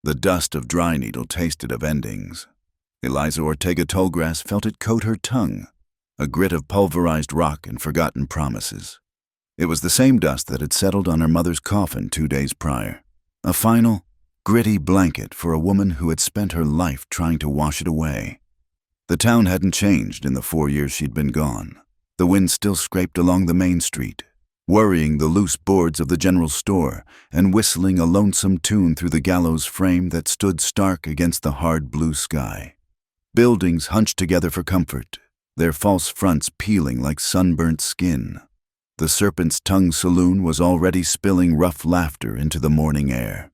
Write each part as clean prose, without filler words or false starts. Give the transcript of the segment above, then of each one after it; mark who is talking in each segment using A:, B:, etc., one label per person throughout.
A: The dust of dry needle tasted of endings. Eliza Ortega Tallgrass felt it coat her tongue, a grit of pulverized rock and forgotten promises. It was the same dust that had settled on her mother's coffin 2 days prior, a final, gritty blanket for a woman who had spent her life trying to wash it away. The town hadn't changed in the 4 years she'd been gone. The wind still scraped along the main street, worrying the loose boards of the general store and whistling a lonesome tune through the gallows frame that stood stark against the hard blue sky. Buildings hunched together for comfort, their false fronts peeling like sunburnt skin. The Serpent's Tongue Saloon was already spilling rough laughter into the morning air,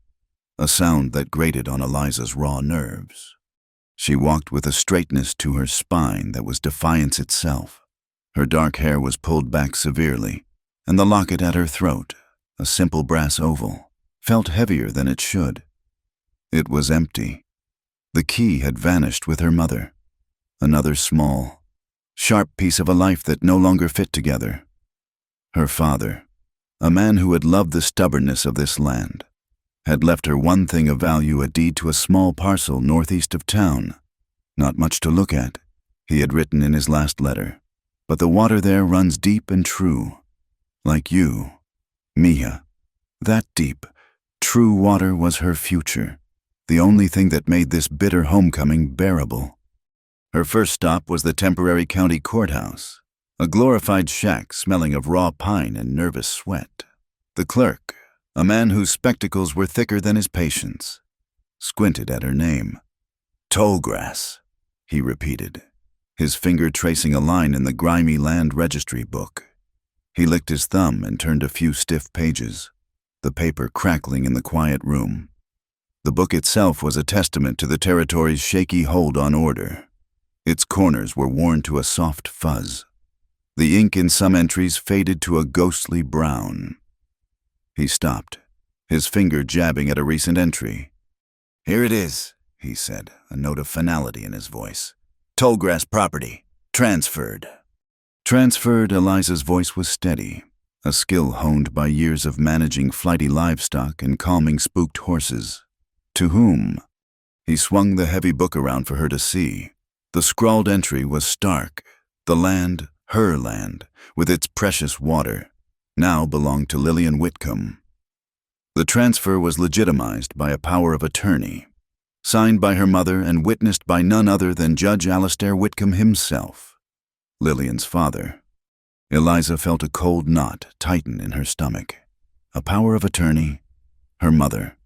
A: a sound that grated on Eliza's raw nerves. She walked with a straightness to her spine that was defiance itself. Her dark hair was pulled back severely, and the locket at her throat, a simple brass oval, felt heavier than it should. It was empty. The key had vanished with her mother. Another small, sharp piece of a life that no longer fit together. Her father, a man who had loved the stubbornness of this land, had left her one thing of value, a deed to a small parcel northeast of town. Not much to look at, he had written in his last letter, but the water there runs deep and true. Like you, Mia. That deep, true water was her future, the only thing that made this bitter homecoming bearable. Her first stop was the temporary county courthouse, a glorified shack smelling of raw pine and nervous sweat. The clerk, a man whose spectacles were thicker than his patience, squinted at her name. Tallgrass, he repeated, his finger tracing a line in the grimy land registry book. He licked his thumb and turned a few stiff pages, the paper crackling in the quiet room. The book itself was a testament to the territory's shaky hold on order. Its corners were worn to a soft fuzz. The ink in some entries faded to a ghostly brown. He stopped, his finger jabbing at a recent entry. "Here it is," he said, a note of finality in his voice. "Tallgrass property. Transferred." Transferred, Eliza's voice was steady, a skill honed by years of managing flighty livestock and calming spooked horses. To whom? He swung the heavy book around for her to see. The scrawled entry was stark. The land, her land, with its precious water, now belonged to Lillian Whitcomb. The transfer was legitimized by a power of attorney, signed by her mother and witnessed by none other than Judge Alastair Whitcomb himself, Lillian's father. Eliza felt a cold knot tighten in her stomach. A power of attorney, her mother,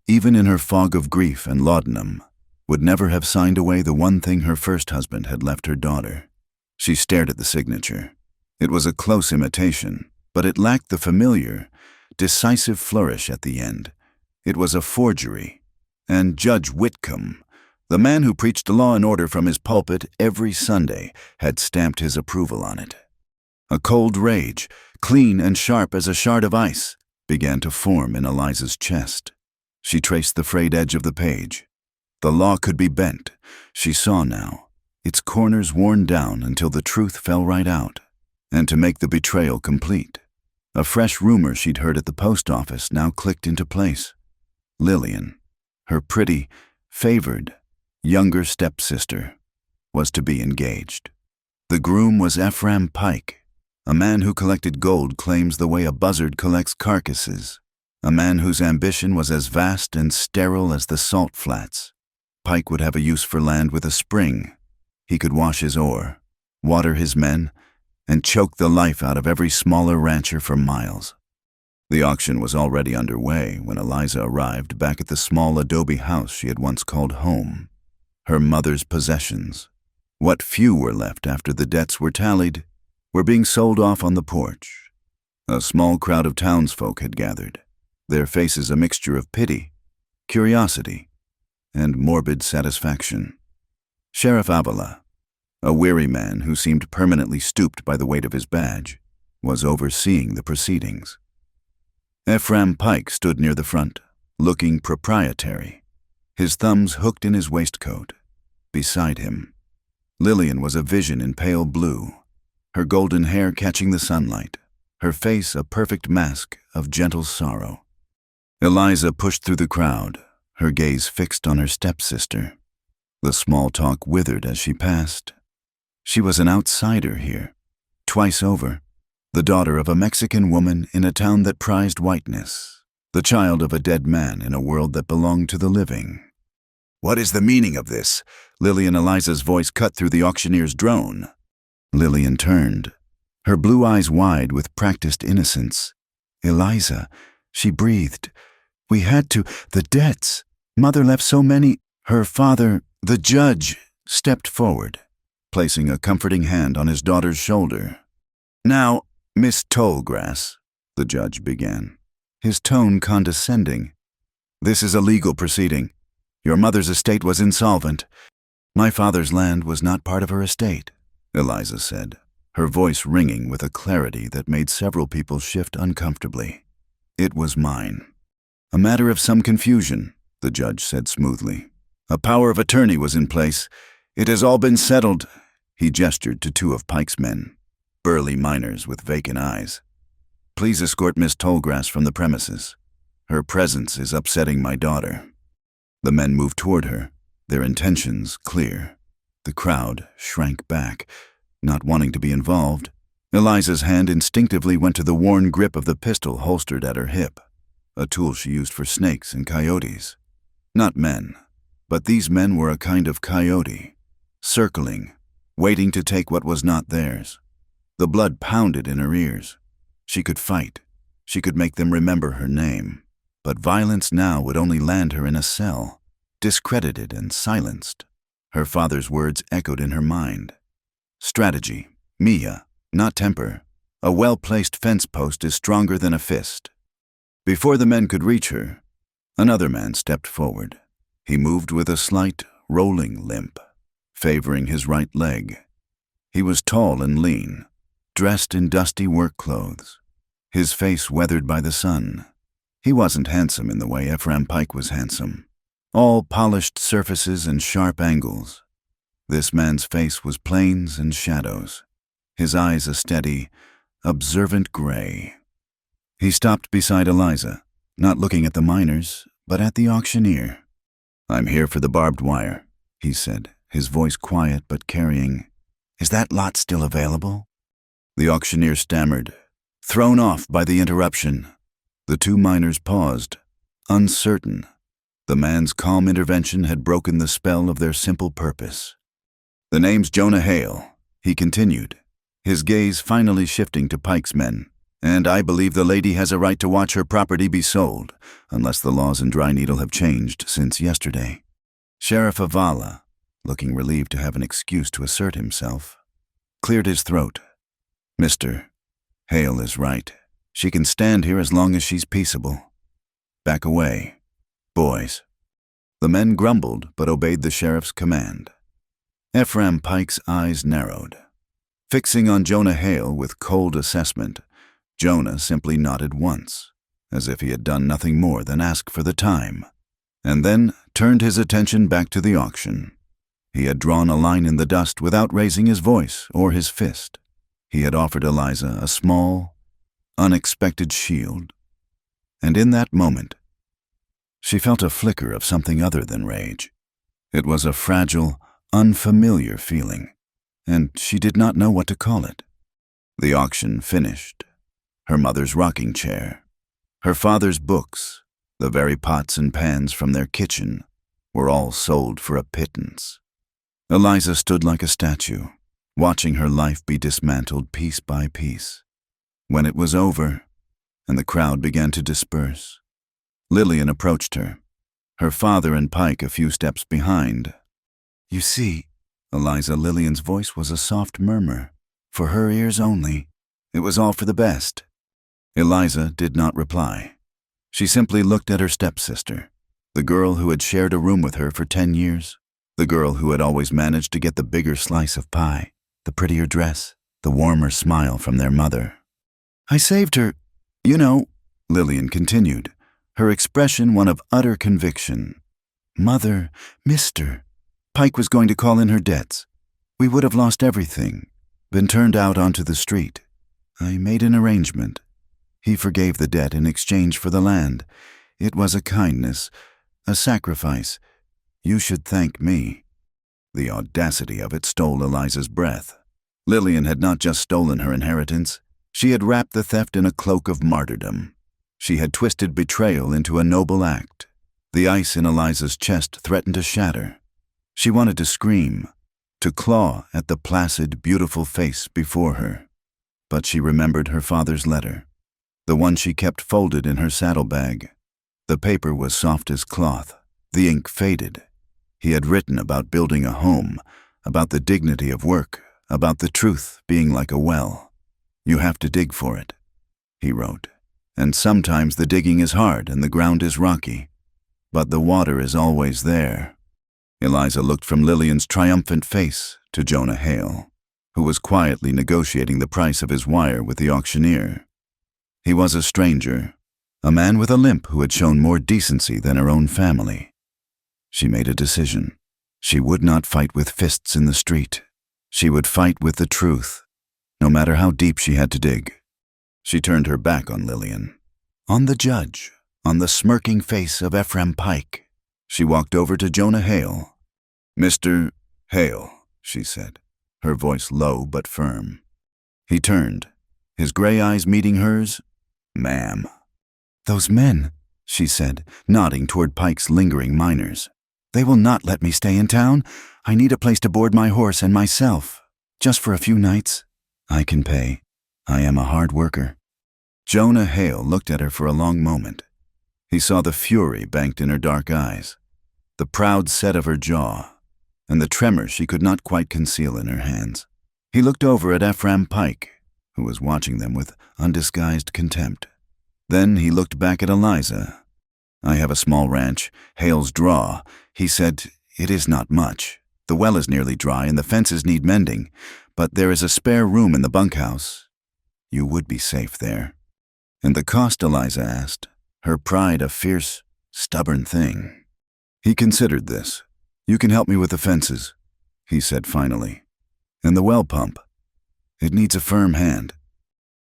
A: even in her fog of grief and laudanum, would never have signed away the one thing her first husband had left her daughter. She stared at the signature. It was a close imitation, but it lacked the familiar, decisive flourish at the end. It was a forgery, and Judge Whitcomb, the man who preached law and order from his pulpit every Sunday, had stamped his approval on it. A cold rage, clean and sharp as a shard of ice, began to form in Eliza's chest. She traced the frayed edge of the page. The law could be bent, she saw now, its corners worn down until the truth fell right out. And to make the betrayal complete, a fresh rumor she'd heard at the post office now clicked into place. Lillian, her pretty, favored, younger stepsister, was to be engaged. The groom was Ephraim Pike, a man who collected gold claims the way a buzzard collects carcasses, a man whose ambition was as vast and sterile as the salt flats. Pike would have a use for land with a spring. He could wash his ore, water his men, and choke the life out of every smaller rancher for miles. The auction was already underway when Eliza arrived back at the small adobe house she had once called home. Her mother's possessions, what few were left after the debts were tallied, were being sold off on the porch. A small crowd of townsfolk had gathered, their faces a mixture of pity, curiosity, and morbid satisfaction. Sheriff Avila, a weary man who seemed permanently stooped by the weight of his badge, was overseeing the proceedings. Ephraim Pike stood near the front, looking proprietary, his thumbs hooked in his waistcoat. Beside him, Lillian was a vision in pale blue, her golden hair catching the sunlight, her face a perfect mask of gentle sorrow. Eliza pushed through the crowd, her gaze fixed on her stepsister. The small talk withered as she passed. She was an outsider here, twice over, the daughter of a Mexican woman in a town that prized whiteness, the child of a dead man in a world that belonged to the living. "What is the meaning of this?" Lillian Eliza's voice cut through the auctioneer's drone. Lillian turned, her blue eyes wide with practiced innocence. "Eliza," she breathed. "We had to. The debts. Mother left so many." Her father, the judge, stepped forward, placing a comforting hand on his daughter's shoulder. "Now, Miss Tollgrass," the judge began, his tone condescending. "This is a legal proceeding. Your mother's estate was insolvent." "My father's land was not part of her estate," Eliza said, her voice ringing with a clarity that made several people shift uncomfortably. "It was mine." "A matter of some confusion," the judge said smoothly. "A power of attorney was in place. It has all been settled." He gestured to two of Pike's men, burly miners with vacant eyes. "Please escort Miss Tollgrass from the premises. Her presence is upsetting my daughter." The men moved toward her, their intentions clear. The crowd shrank back, not wanting to be involved. Eliza's hand instinctively went to the worn grip of the pistol holstered at her hip, a tool she used for snakes and coyotes. Not men, but these men were a kind of coyote, circling, waiting to take what was not theirs. The blood pounded in her ears. She could fight. She could make them remember her name. But violence now would only land her in a cell, discredited and silenced. Her father's words echoed in her mind. "Strategy, Mia, not temper. A well-placed fence post is stronger than a fist." Before the men could reach her, another man stepped forward. He moved with a slight, rolling limp, favoring his right leg. He was tall and lean, dressed in dusty work clothes, his face weathered by the sun. He wasn't handsome in the way Ephraim Pike was handsome, all polished surfaces and sharp angles. This man's face was plains and shadows, his eyes a steady, observant gray. He stopped beside Eliza, not looking at the miners, but at the auctioneer. "I'm here for the barbed wire," he said, his voice quiet but carrying. "Is that lot still available?" The auctioneer stammered, thrown off by the interruption. The two miners paused, uncertain. The man's calm intervention had broken the spell of their simple purpose. "The name's Jonah Hale," he continued, his gaze finally shifting to Pike's men. "And I believe the lady has a right to watch her property be sold, unless the laws in Dry Needle have changed since yesterday." Sheriff Avala, looking relieved to have an excuse to assert himself, cleared his throat. "Mr. Hale is right. She can stand here as long as she's peaceable. Back away, boys." The men grumbled but obeyed the sheriff's command. Ephraim Pike's eyes narrowed. Fixing on Jonah Hale with cold assessment, Jonah simply nodded once, as if he had done nothing more than ask for the time, and then turned his attention back to the auction. He had drawn a line in the dust without raising his voice or his fist. He had offered Eliza a small, unexpected shield, and in that moment, she felt a flicker of something other than rage. It was a fragile, unfamiliar feeling, and she did not know what to call it. The auction finished. Her mother's rocking chair, her father's books, the very pots and pans from their kitchen, were all sold for a pittance. Eliza stood like a statue, watching her life be dismantled piece by piece. When it was over, and the crowd began to disperse, Lillian approached her, her father and Pike a few steps behind. "You see," Eliza Lillian's voice was a soft murmur, for her ears only. It was all for the best. Eliza did not reply. She simply looked at her stepsister, the girl who had shared a room with her for 10 years, the girl who had always managed to get the bigger slice of pie, the prettier dress, the warmer smile from their mother. "I saved her, you know," Lillian continued, her expression one of utter conviction. "Mother, Mr. Pike was going to call in her debts. We would have lost everything, been turned out onto the street. I made an arrangement. He forgave the debt in exchange for the land. It was a kindness, a sacrifice. You should thank me." The audacity of it stole Eliza's breath. Lillian had not just stolen her inheritance. She had wrapped the theft in a cloak of martyrdom. She had twisted betrayal into a noble act. The ice in Eliza's chest threatened to shatter. She wanted to scream, to claw at the placid, beautiful face before her. But she remembered her father's letter, the one she kept folded in her saddlebag. The paper was soft as cloth. The ink faded. He had written about building a home, about the dignity of work, about the truth being like a well. "You have to dig for it," he wrote. "And sometimes the digging is hard and the ground is rocky. But the water is always there." Eliza looked from Lillian's triumphant face to Jonah Hale, who was quietly negotiating the price of his wire with the auctioneer. He was a stranger, a man with a limp who had shown more decency than her own family. She made a decision. She would not fight with fists in the street. She would fight with the truth, no matter how deep she had to dig. She turned her back on Lillian, on the judge, on the smirking face of Ephraim Pike. She walked over to Jonah Hale. "Mr. Hale," she said, her voice low but firm. He turned, his gray eyes meeting hers. "Ma'am." "Those men," she said, nodding toward Pike's lingering miners. "They will not let me stay in town. I need a place to board my horse and myself, just for a few nights. I can pay. I am a hard worker." Jonah Hale looked at her for a long moment. He saw the fury banked in her dark eyes, the proud set of her jaw, and the tremor she could not quite conceal in her hands. He looked over at Ephraim Pike, who was watching them with undisguised contempt. Then he looked back at Eliza. "I have a small ranch, Hale's Draw," he said. "It is not much. The well is nearly dry and the fences need mending, but there is a spare room in the bunkhouse. You would be safe there." "And the cost?" Eliza asked, her pride a fierce, stubborn thing. He considered this. "You can help me with the fences," he said finally. "And the well pump. It needs a firm hand."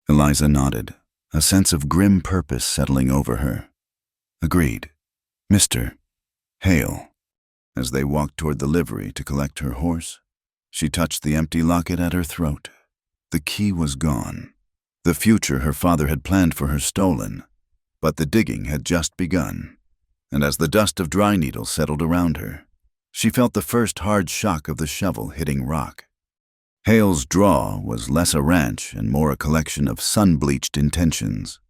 A: Eliza nodded, a sense of grim purpose settling over her. "Agreed. Mr. Hale." As they walked toward the livery to collect her horse, she touched the empty locket at her throat. The key was gone. The future her father had planned for her stolen, but the digging had just begun. And as the dust of dry needles settled around her, she felt the first hard shock of the shovel hitting rock. Hale's Draw was less a ranch and more a collection of sun-bleached intentions.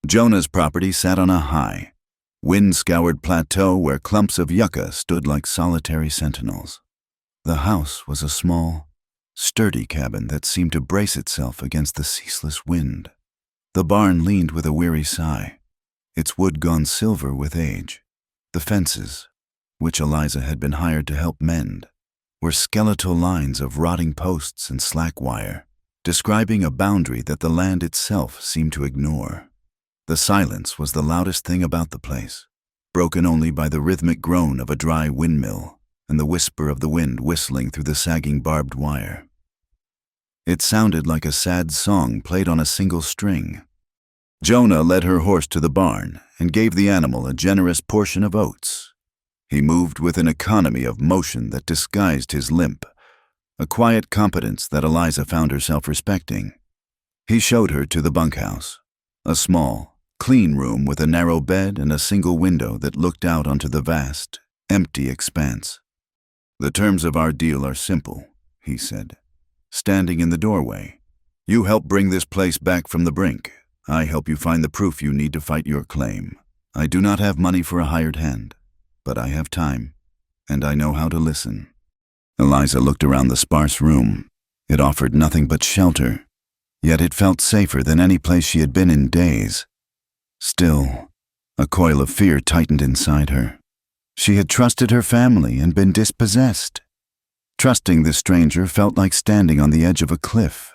A: Jonah's property sat on a high, wind-scoured plateau where clumps of yucca stood like solitary sentinels. The house was a small, sturdy cabin that seemed to brace itself against the ceaseless wind. The barn leaned with a weary sigh, its wood gone silver with age. The fences, which Eliza had been hired to help mend, were skeletal lines of rotting posts and slack wire, describing a boundary that the land itself seemed to ignore. The silence was the loudest thing about the place, broken only by the rhythmic groan of a dry windmill and the whisper of the wind whistling through the sagging barbed wire. It sounded like a sad song played on a single string. Jonah led her horse to the barn and gave the animal a generous portion of oats. He moved with an economy of motion that disguised his limp, a quiet competence that Eliza found herself respecting. He showed her to the bunkhouse, a small, clean room with a narrow bed and a single window that looked out onto the vast, empty expanse. "The terms of our deal are simple," he said, standing in the doorway. "You help bring this place back from the brink. I help you find the proof you need to fight your claim. I do not have money for a hired hand, but I have time, and I know how to listen." Eliza looked around the sparse room. It offered nothing but shelter, yet it felt safer than any place she had been in days. Still, a coil of fear tightened inside her. She had trusted her family and been dispossessed. Trusting this stranger felt like standing on the edge of a cliff.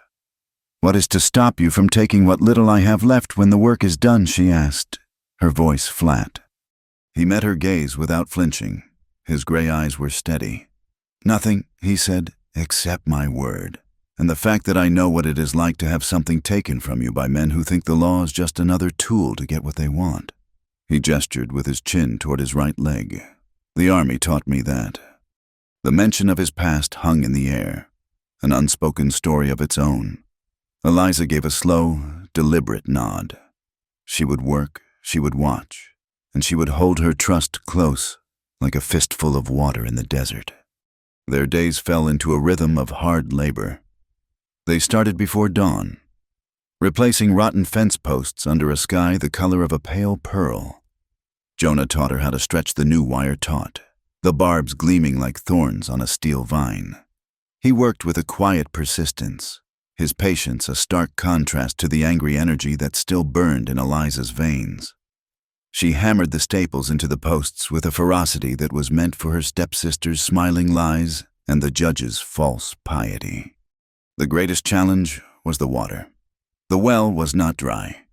A: "What is to stop you from taking what little I have left when the work is done?" she asked, her voice flat. He met her gaze without flinching. His gray eyes were steady. "Nothing," he said, "except my word, and the fact that I know what it is like to have something taken from you by men who think the law is just another tool to get what they want." He gestured with his chin toward his right leg. The army taught me that. The mention of his past hung in the air, an unspoken story of its own. Eliza gave a slow, deliberate nod. She would work, she would watch, and she would hold her trust close, like a fistful of water in the desert. Their days fell into a rhythm of hard labor. They started before dawn, replacing rotten fence posts under a sky the color of a pale pearl. Jonah taught her how to stretch the new wire taut, the barbs gleaming like thorns on a steel vine. He worked with a quiet persistence, his patience a stark contrast to the angry energy that still burned in Eliza's veins. She hammered the staples into the posts with a ferocity that was meant for her stepsister's smiling lies and the judge's false piety. The greatest challenge was the water. The well was not dry,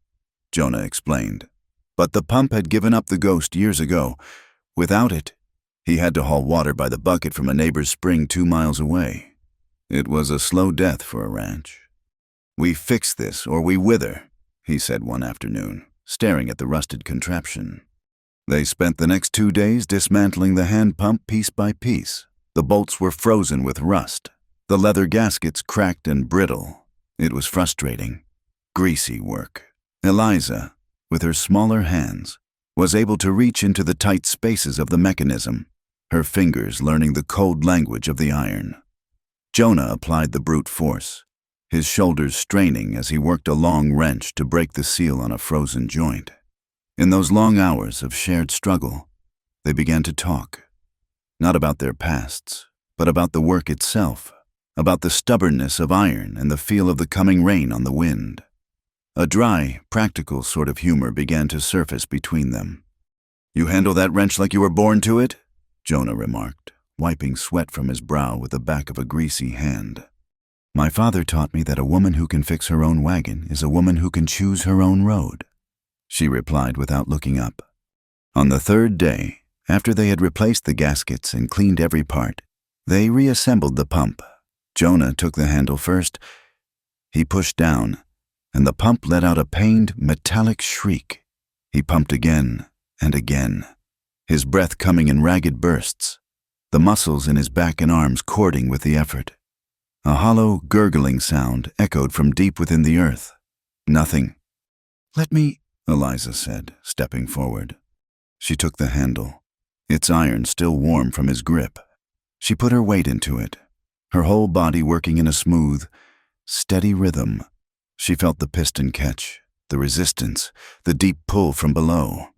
A: Jonah explained, but the pump had given up the ghost years ago. Without it, he had to haul water by the bucket from a neighbor's spring 2 miles away. It was a slow death for a ranch. "We fix this or we wither," he said one afternoon, staring at the rusted contraption. They spent the next 2 days dismantling the hand pump piece by piece. The bolts were frozen with rust, the leather gaskets cracked and brittle. It was frustrating, greasy work. Eliza, with her smaller hands, was able to reach into the tight spaces of the mechanism, her fingers learning the cold language of the iron. Jonah applied the brute force, his shoulders straining as he worked a long wrench to break the seal on a frozen joint. In those long hours of shared struggle, they began to talk, not about their pasts, but about the work itself, about the stubbornness of iron and the feel of the coming rain on the wind. A dry, practical sort of humor began to surface between them. "You handle that wrench like you were born to it?" Jonah remarked, wiping sweat from his brow with the back of a greasy hand. "My father taught me that a woman who can fix her own wagon is a woman who can choose her own road," she replied without looking up. On the 3rd day, after they had replaced the gaskets and cleaned every part, they reassembled the pump. Jonah took the handle first. He pushed down, and the pump let out a pained, metallic shriek. He pumped again and again, his breath coming in ragged bursts, the muscles in his back and arms cording with the effort. A hollow, gurgling sound echoed from deep within the earth. "Nothing." "Let me," Eliza said, stepping forward. She took the handle, its iron still warm from his grip. She put her weight into it, her whole body working in a smooth, steady rhythm. She felt the piston catch, the resistance, the deep pull from below.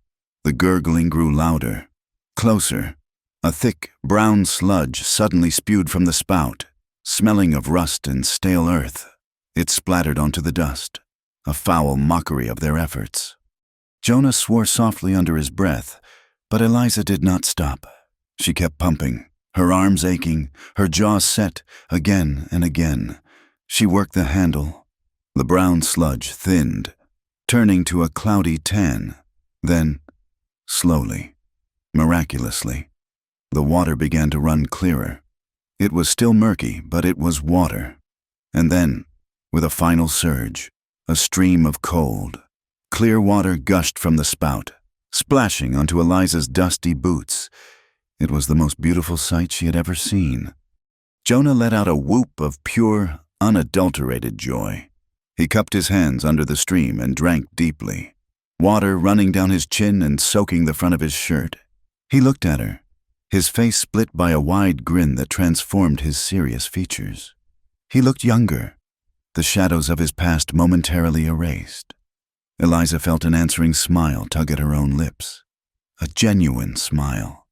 A: The gurgling grew louder, closer. A thick, brown sludge suddenly spewed from the spout, smelling of rust and stale earth. It splattered onto the dust, a foul mockery of their efforts. Jonah swore softly under his breath, but Eliza did not stop. She kept pumping, her arms aching, her jaw set, again and again. She worked the handle. The brown sludge thinned, turning to a cloudy tan. Then, slowly, miraculously, the water began to run clearer. It was still murky, but it was water. And then, with a final surge, a stream of cold, clear water gushed from the spout, splashing onto Eliza's dusty boots. It was the most beautiful sight she had ever seen. Jonah let out a whoop of pure, unadulterated joy. He cupped his hands under the stream and drank deeply, water running down his chin and soaking the front of his shirt. He looked at her, his face split by a wide grin that transformed his serious features. He looked younger, the shadows of his past momentarily erased. Eliza felt an answering smile tug at her own lips, a genuine smile,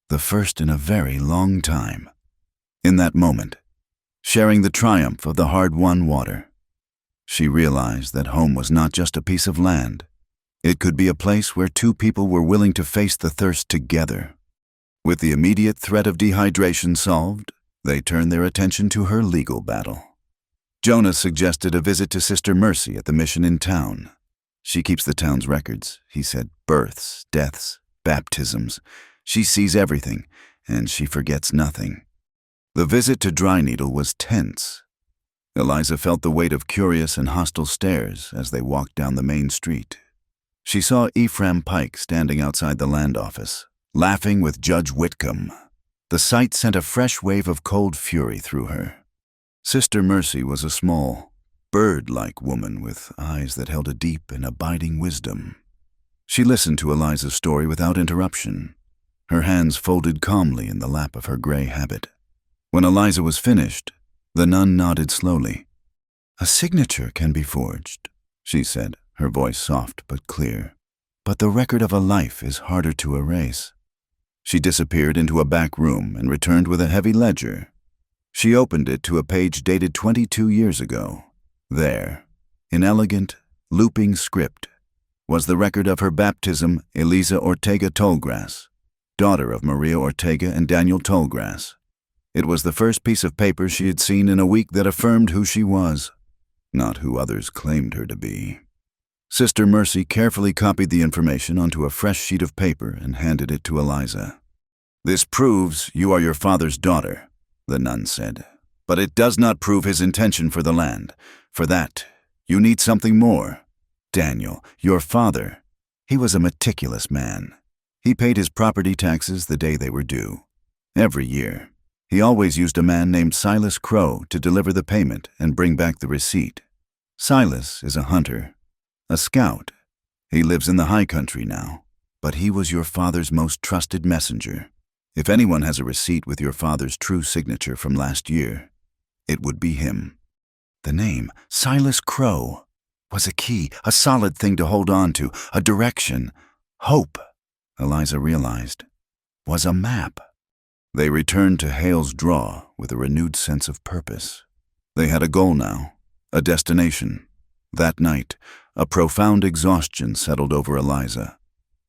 A: the first in a very long time. In that moment, sharing the triumph of the hard-won water, she realized that home was not just a piece of land. It could be a place where two people were willing to face the thirst together. With the immediate threat of dehydration solved, they turned their attention to her legal battle. Jonah suggested a visit to Sister Mercy at the mission in town. "She keeps the town's records," he said. "Births, deaths, baptisms. She sees everything, and she forgets nothing." The visit to Dry Needle was tense. Eliza felt the weight of curious and hostile stares as they walked down the main street. She saw Ephraim Pike standing outside the land office, laughing with Judge Whitcomb. The sight sent a fresh wave of cold fury through her. Sister Mercy was a small, bird-like woman with eyes that held a deep and abiding wisdom. She listened to Eliza's story without interruption, her hands folded calmly in the lap of her gray habit. When Eliza was finished, the nun nodded slowly. "A signature can be forged," she said, her voice soft but clear. "But the record of a life is harder to erase." She disappeared into a back room and returned with a heavy ledger. She opened it to a page dated 22 years ago. There, in elegant, looping script, was the record of her baptism, Eliza Ortega Tallgrass, daughter of Maria Ortega and Daniel Tallgrass. It was the first piece of paper she had seen in a week that affirmed who she was, not who others claimed her to be. Sister Mercy carefully copied the information onto a fresh sheet of paper and handed it to Eliza. "This proves you are your father's daughter," the nun said, "but it does not prove his intention for the land. For that, you need something more. Daniel, your father, he was a meticulous man. He paid his property taxes the day they were due. Every year, he always used a man named Silas Crow to deliver the payment and bring back the receipt. Silas is a hunter, a scout. He lives in the high country now, but he was your father's most trusted messenger. If anyone has a receipt with your father's true signature from last year, it would be him." The name, Silas Crow, was a key, a solid thing to hold on to, a direction. Hope, Eliza realized, was a map. They returned to Hale's Draw with a renewed sense of purpose. They had a goal now, a destination. That night, a profound exhaustion settled over Eliza.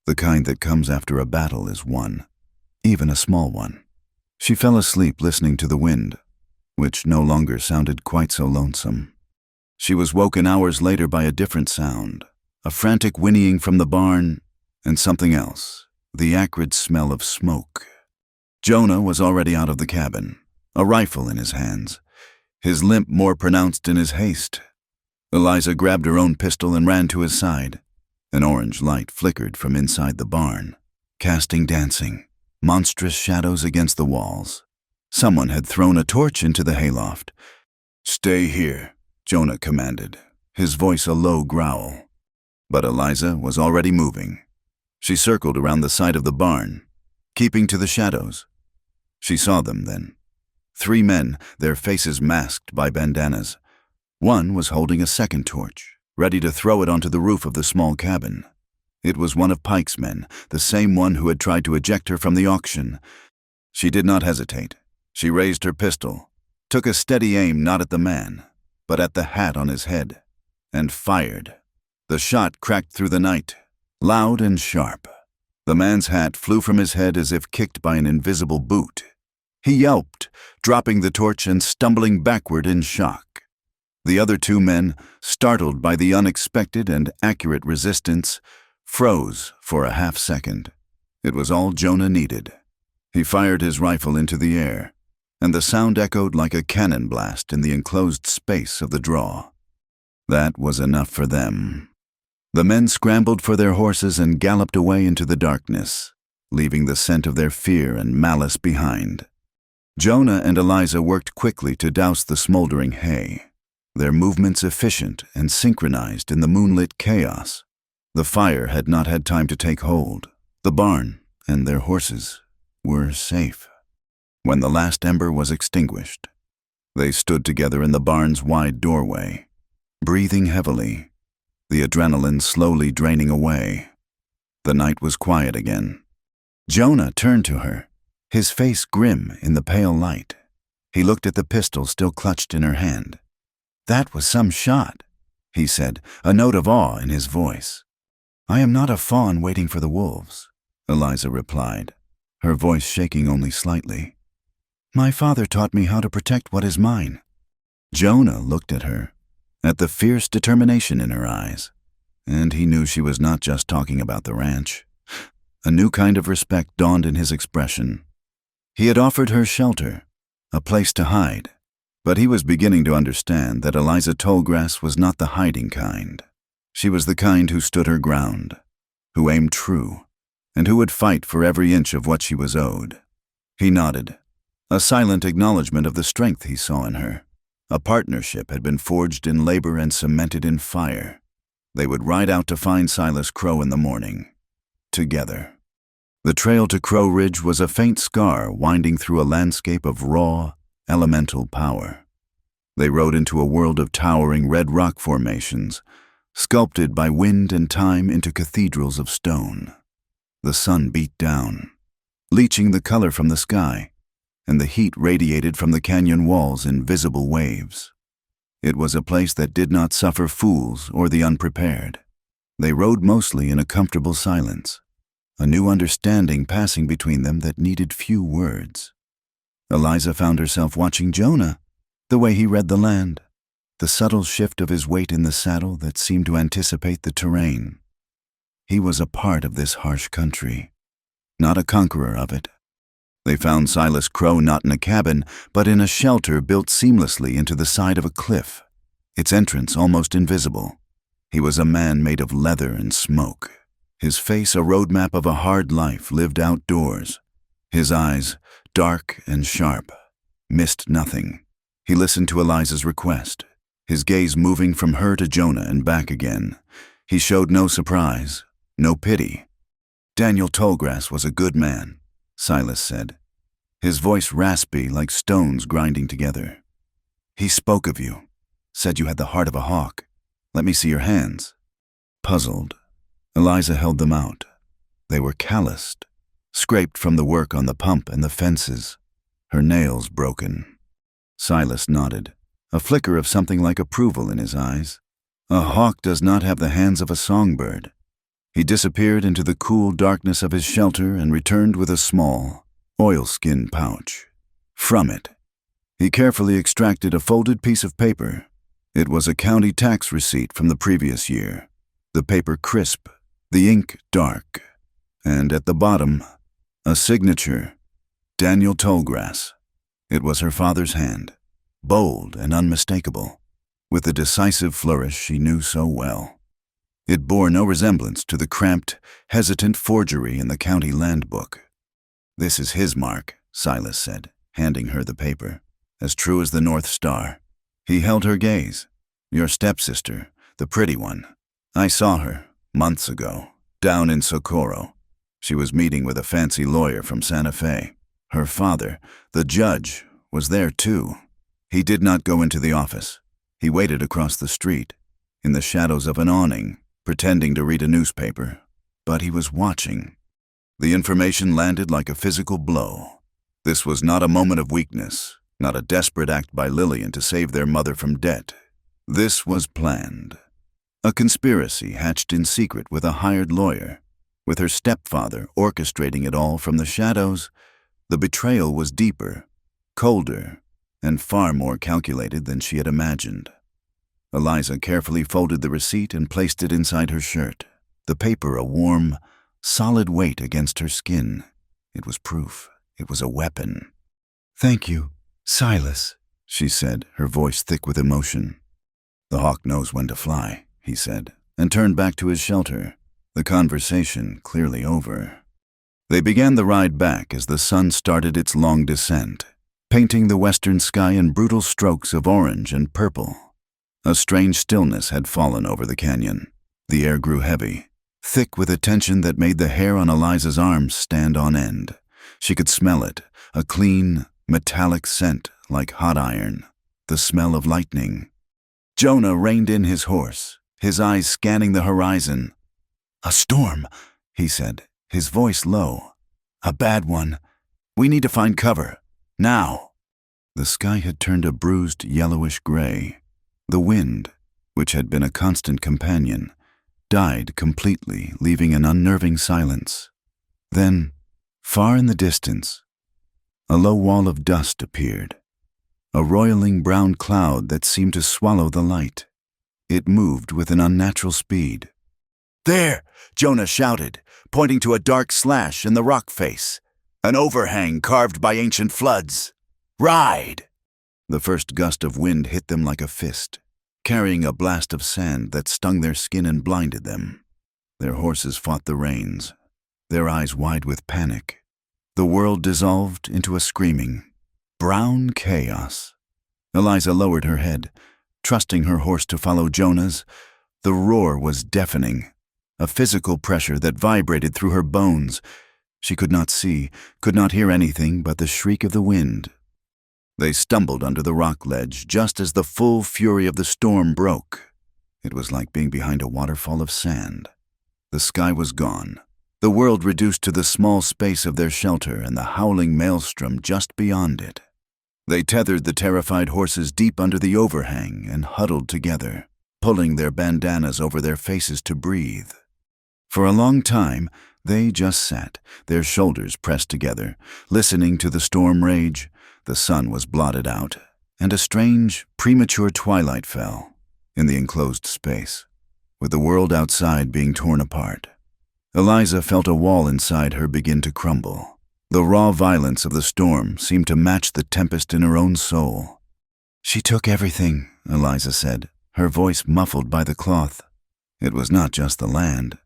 A: The kind that comes after a battle is won, even a small one. She fell asleep listening to the wind, which no longer sounded quite so lonesome. She was woken hours later by a different sound, a frantic whinnying from the barn, and something else, the acrid smell of smoke. Jonah was already out of the cabin, a rifle in his hands, his limp more pronounced in his haste. Eliza grabbed her own pistol and ran to his side. An orange light flickered from inside the barn, casting dancing, monstrous shadows against the walls. Someone had thrown a torch into the hayloft. "Stay here," Jonah commanded, his voice a low growl. But Eliza was already moving. She circled around the side of the barn, keeping to the shadows. She saw them then. 3 men, their faces masked by bandanas. One was holding a second torch, ready to throw it onto the roof of the small cabin. It was one of Pike's men, the same one who had tried to eject her from the auction. She did not hesitate. She raised her pistol, took a steady aim not at the man, but at the hat on his head, and fired. The shot cracked through the night, loud and sharp. The man's hat flew from his head as if kicked by an invisible boot. He yelped, dropping the torch and stumbling backward in shock. The other 2 men, startled by the unexpected and accurate resistance, froze for a half-second. It was all Jonah needed. He fired his rifle into the air, and the sound echoed like a cannon blast in the enclosed space of the draw. That was enough for them. The men scrambled for their horses and galloped away into the darkness, leaving the scent of their fear and malice behind. Jonah and Eliza worked quickly to douse the smoldering hay, their movements efficient and synchronized in the moonlit chaos. The fire had not had time to take hold. The barn and their horses were safe. When the last ember was extinguished, they stood together in the barn's wide doorway, breathing heavily, the adrenaline slowly draining away. The night was quiet again. Jonah turned to her, his face grim in the pale light. He looked at the pistol still clutched in her hand. "That was some shot," he said, a note of awe in his voice. "I am not a fawn waiting for the wolves," Eliza replied, her voice shaking only slightly. "My father taught me how to protect what is mine." Jonah looked at her, at the fierce determination in her eyes, and he knew she was not just talking about the ranch. A new kind of respect dawned in his expression. He had offered her shelter, a place to hide, but he was beginning to understand that Eliza Tallgrass was not the hiding kind. She was the kind who stood her ground, who aimed true, and who would fight for every inch of what she was owed. He nodded, a silent acknowledgement of the strength he saw in her. A partnership had been forged in labor and cemented in fire. They would ride out to find Silas Crow in the morning, together. The trail to Crow Ridge was a faint scar winding through a landscape of raw, elemental power. They rode into a world of towering red rock formations, sculpted by wind and time into cathedrals of stone. The sun beat down, leaching the color from the sky, and the heat radiated from the canyon walls in visible waves. It was a place that did not suffer fools or the unprepared. They rode mostly in a comfortable silence, a new understanding passing between them that needed few words. Eliza found herself watching Jonah, the way he read the land, the subtle shift of his weight in the saddle that seemed to anticipate the terrain. He was a part of this harsh country, not a conqueror of it. They found Silas Crow not in a cabin, but in a shelter built seamlessly into the side of a cliff, its entrance almost invisible. He was a man made of leather and smoke, his face a roadmap of a hard life lived outdoors. His eyes, dark and sharp, missed nothing. He listened to Eliza's request, his gaze moving from her to Jonah and back again. He showed no surprise, no pity. Daniel Tallgrass was a good man, Silas said, his voice raspy like stones grinding together. He spoke of you, said you had the heart of a hawk. Let me see your hands. Puzzled, Eliza held them out. They were calloused, scraped from the work on the pump and the fences, her nails broken. Silas nodded, a flicker of something like approval in his eyes. A hawk does not have the hands of a songbird. He disappeared into the cool darkness of his shelter and returned with a small, oilskin pouch. From it, he carefully extracted a folded piece of paper. It was a county tax receipt from the previous year, the paper crisp, the ink dark, and at the bottom, a signature, Daniel Tallgrass. It was her father's hand, bold and unmistakable, with the decisive flourish she knew so well. It bore no resemblance to the cramped, hesitant forgery in the county land book. This is his mark, Silas said, handing her the paper, as true as the North Star. He held her gaze. Your stepsister, the pretty one. I saw her, months ago, down in Socorro. She was meeting with a fancy lawyer from Santa Fe. Her father, the judge, was there too. He did not go into the office. He waited across the street, in the shadows of an awning, pretending to read a newspaper. But he was watching. The information landed like a physical blow. This was not a moment of weakness, not a desperate act by Lillian to save their mother from debt. This was planned. A conspiracy hatched in secret with a hired lawyer, with her stepfather orchestrating it all from the shadows. The betrayal was deeper, colder, and far more calculated than she had imagined. Eliza carefully folded the receipt and placed it inside her shirt, the paper a warm, solid weight against her skin. It was proof. It was a weapon. Thank you, Silas, she said, her voice thick with emotion. The hawk knows when to fly, he said, and turned back to his shelter, the conversation clearly over. They began the ride back as the sun started its long descent, painting the western sky in brutal strokes of orange and purple. A strange stillness had fallen over the canyon. The air grew heavy, thick with a tension that made the hair on Eliza's arms stand on end. She could smell it, a clean, metallic scent like hot iron, the smell of lightning. Jonah reined in his horse, his eyes scanning the horizon. A storm, he said, his voice low. A bad one. We need to find cover. Now. The sky had turned a bruised yellowish gray. The wind, which had been a constant companion, died completely, leaving an unnerving silence. Then, far in the distance, a low wall of dust appeared, a roiling brown cloud that seemed to swallow the light. It moved with an unnatural speed. There, Jonah shouted, pointing to a dark slash in the rock face, an overhang carved by ancient floods. Ride! The first gust of wind hit them like a fist, carrying a blast of sand that stung their skin and blinded them. Their horses fought the reins, their eyes wide with panic. The world dissolved into a screaming, brown chaos. Eliza lowered her head, trusting her horse to follow Jonah's. The roar was deafening, a physical pressure that vibrated through her bones. She could not see, could not hear anything but the shriek of the wind. They stumbled under the rock ledge just as the full fury of the storm broke. It was like being behind a waterfall of sand. The sky was gone, the world reduced to the small space of their shelter and the howling maelstrom just beyond it. They tethered the terrified horses deep under the overhang and huddled together, pulling their bandanas over their faces to breathe. For a long time, they just sat, their shoulders pressed together, listening to the storm rage. The sun was blotted out, and a strange, premature twilight fell in the enclosed space, with the world outside being torn apart. Eliza felt a wall inside her begin to crumble. The raw violence of the storm seemed to match the tempest in her own soul. "She took everything," Eliza said, her voice muffled by the cloth. It was not just the land.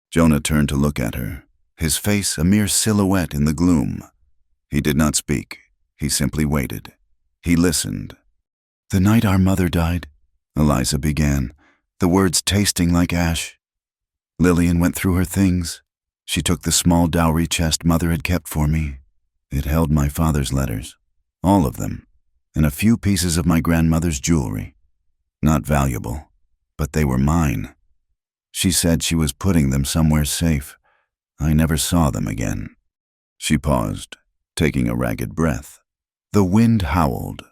A: Jonah turned to look at her, his face a mere silhouette in the gloom. He did not speak. He simply waited. He listened. "The night our mother died," Eliza began, the words tasting like ash. "Lillian went through her things. She took the small dowry chest Mother had kept for me. It held my father's letters, all of them, and a few pieces of my grandmother's jewelry. Not valuable, but they were mine. She said she was putting them somewhere safe. I never saw them again." She paused, taking a ragged breath. The wind howled,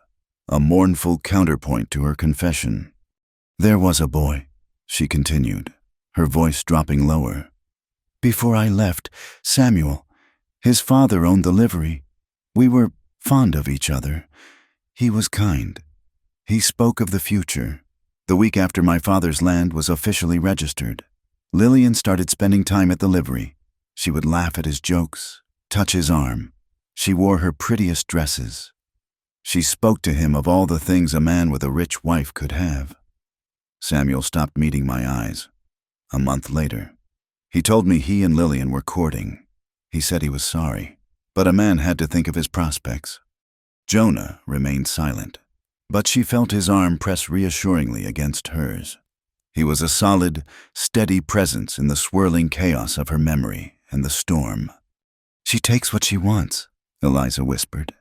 A: a mournful counterpoint to her confession. "There was a boy," she continued, her voice dropping lower. "Before I left, Samuel, his father owned the livery. We were fond of each other. He was kind. He spoke of the future. The week after my father's land was officially registered, Lillian started spending time at the livery. She would laugh at his jokes, touch his arm. She wore her prettiest dresses. She spoke to him of all the things a man with a rich wife could have." Samuel stopped meeting my eyes. A month later, he told me he and Lillian were courting. He said he was sorry, but a man had to think of his prospects. Jonah remained silent, but she felt his arm press reassuringly against hers. He was a solid, steady presence in the swirling chaos of her memory and the storm. "She takes what she wants," Eliza whispered.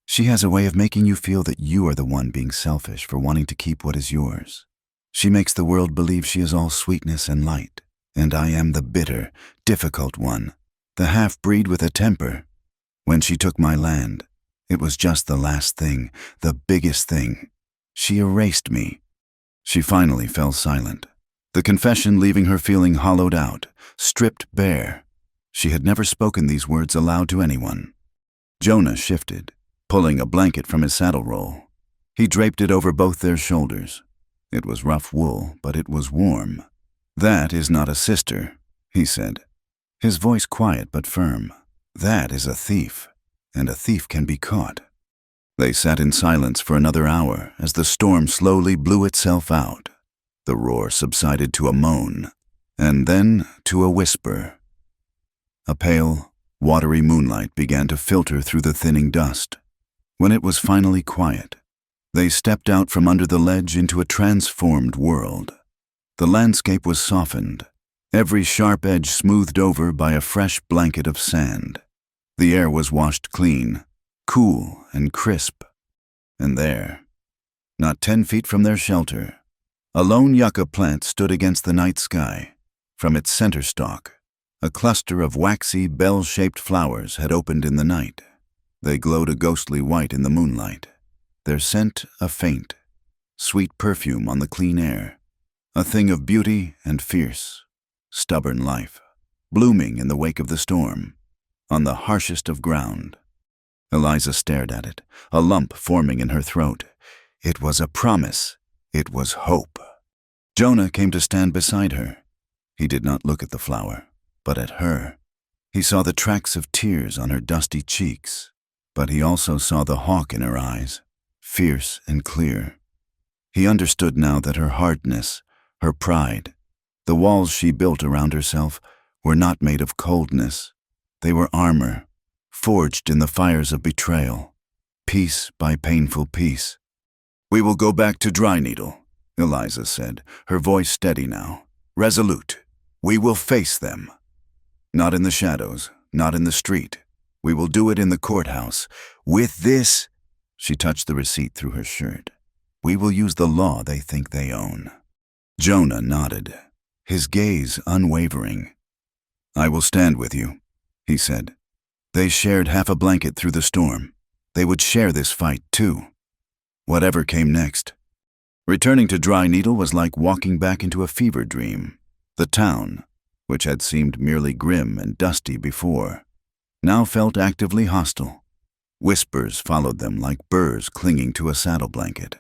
A: "She has a way of making you feel that you are the one being selfish for wanting to keep what is yours. She makes the world believe she is all sweetness and light, and I am the bitter, difficult one, the half-breed with a temper. When she took my land, it was just the last thing, the biggest thing. She erased me." She finally fell silent, the confession leaving her feeling hollowed out, stripped bare. She had never spoken these words aloud to anyone. Jonah shifted, pulling a blanket from his saddle roll. He draped it over both their shoulders. It was rough wool, but it was warm. "That is not a sister," he said, his voice quiet but firm. "That is a thief, and a thief can be caught." They sat in silence for another hour as the storm slowly blew itself out. The roar subsided to a moan, and then to a whisper. A pale, watery moonlight began to filter through the thinning dust. When it was finally quiet, they stepped out from under the ledge into a transformed world. The landscape was softened, every sharp edge smoothed over by a fresh blanket of sand. The air was washed clean, cool and crisp. And there, not 10 feet from their shelter, a lone yucca plant stood against the night sky. From its center stalk, a cluster of waxy, bell-shaped flowers had opened in the night. They glowed a ghostly white in the moonlight, their scent a faint, sweet perfume on the clean air, a thing of beauty and fierce, stubborn life, blooming in the wake of the storm, on the harshest of ground. Eliza stared at it, a lump forming in her throat. It was a promise. It was hope. Jonah came to stand beside her. He did not look at the flower, but at her. He saw the tracks of tears on her dusty cheeks, but he also saw the hawk in her eyes, fierce and clear. He understood now that her hardness, her pride, The walls she built around herself were not made of coldness. They were armor, forged in the fires of betrayal, piece by painful piece. "We will go back to Dry Needle," Eliza said, her voice steady now, resolute. "We will face them. Not in the shadows, not in the street. We will do it in the courthouse. With this," she touched the receipt through her shirt, "we will use the law they think they own." Jonah nodded, his gaze unwavering. "I will stand with you," he said. They shared half a blanket through the storm. They would share this fight, too. Whatever came next. Returning to Dry Needle was like walking back into a fever dream. The town, which had seemed merely grim and dusty before, now felt actively hostile. Whispers followed them like burrs clinging to a saddle blanket.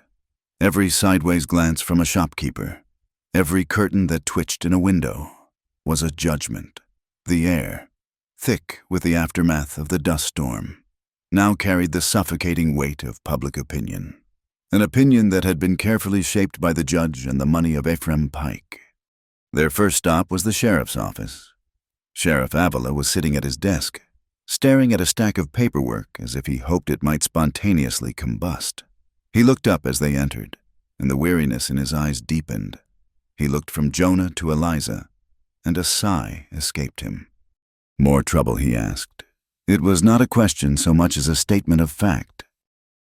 A: Every sideways glance from a shopkeeper, every curtain that twitched in a window, was a judgment. The air, thick with the aftermath of the dust storm, now carried the suffocating weight of public opinion. An opinion that had been carefully shaped by the judge and the money of Ephraim Pike. Their first stop was the sheriff's office. Sheriff Avila was sitting at his desk, staring at a stack of paperwork as if he hoped it might spontaneously combust. He looked up as they entered, and the weariness in his eyes deepened. He looked from Jonah to Eliza, and a sigh escaped him. "More trouble?" he asked. It was not a question so much as a statement of fact.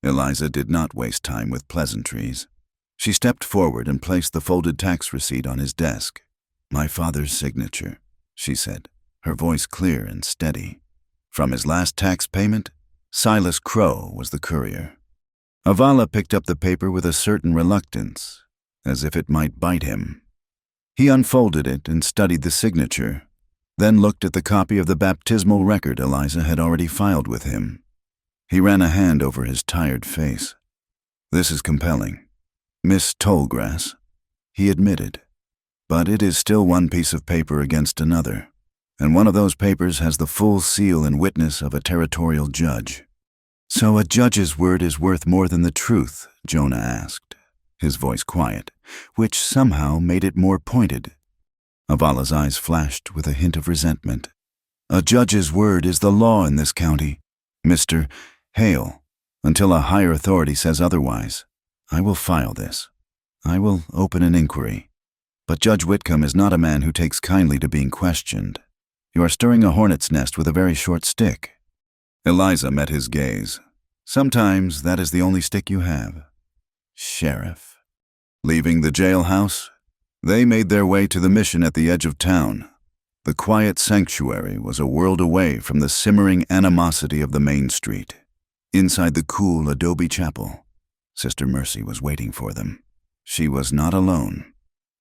A: Eliza did not waste time with pleasantries. She stepped forward and placed the folded tax receipt on his desk. "My father's signature," she said, her voice clear and steady. From his last tax payment, Silas Crow was the courier. Avala picked up the paper with a certain reluctance, as if it might bite him. He unfolded it and studied the signature, then looked at the copy of the baptismal record Eliza had already filed with him. He ran a hand over his tired face. "This is compelling. Miss Tollgrass," he admitted. "But it is still one piece of paper against another, and one of those papers has the full seal and witness of a territorial judge." "So a judge's word is worth more than the truth?" Jonah asked, his voice quiet, which somehow made it more pointed. Avala's eyes flashed with a hint of resentment. "A judge's word is the law in this county, Mr. Hale, until a higher authority says otherwise. I will file this. I will open an inquiry. But Judge Whitcomb is not a man who takes kindly to being questioned. You are stirring a hornet's nest with a very short stick." Eliza met his gaze. "Sometimes that is the only stick you have." Sheriff. Leaving the jailhouse, they made their way to the mission at the edge of town. The quiet sanctuary was a world away from the simmering animosity of the main street. Inside the cool adobe chapel, Sister Mercy was waiting for them. She was not alone.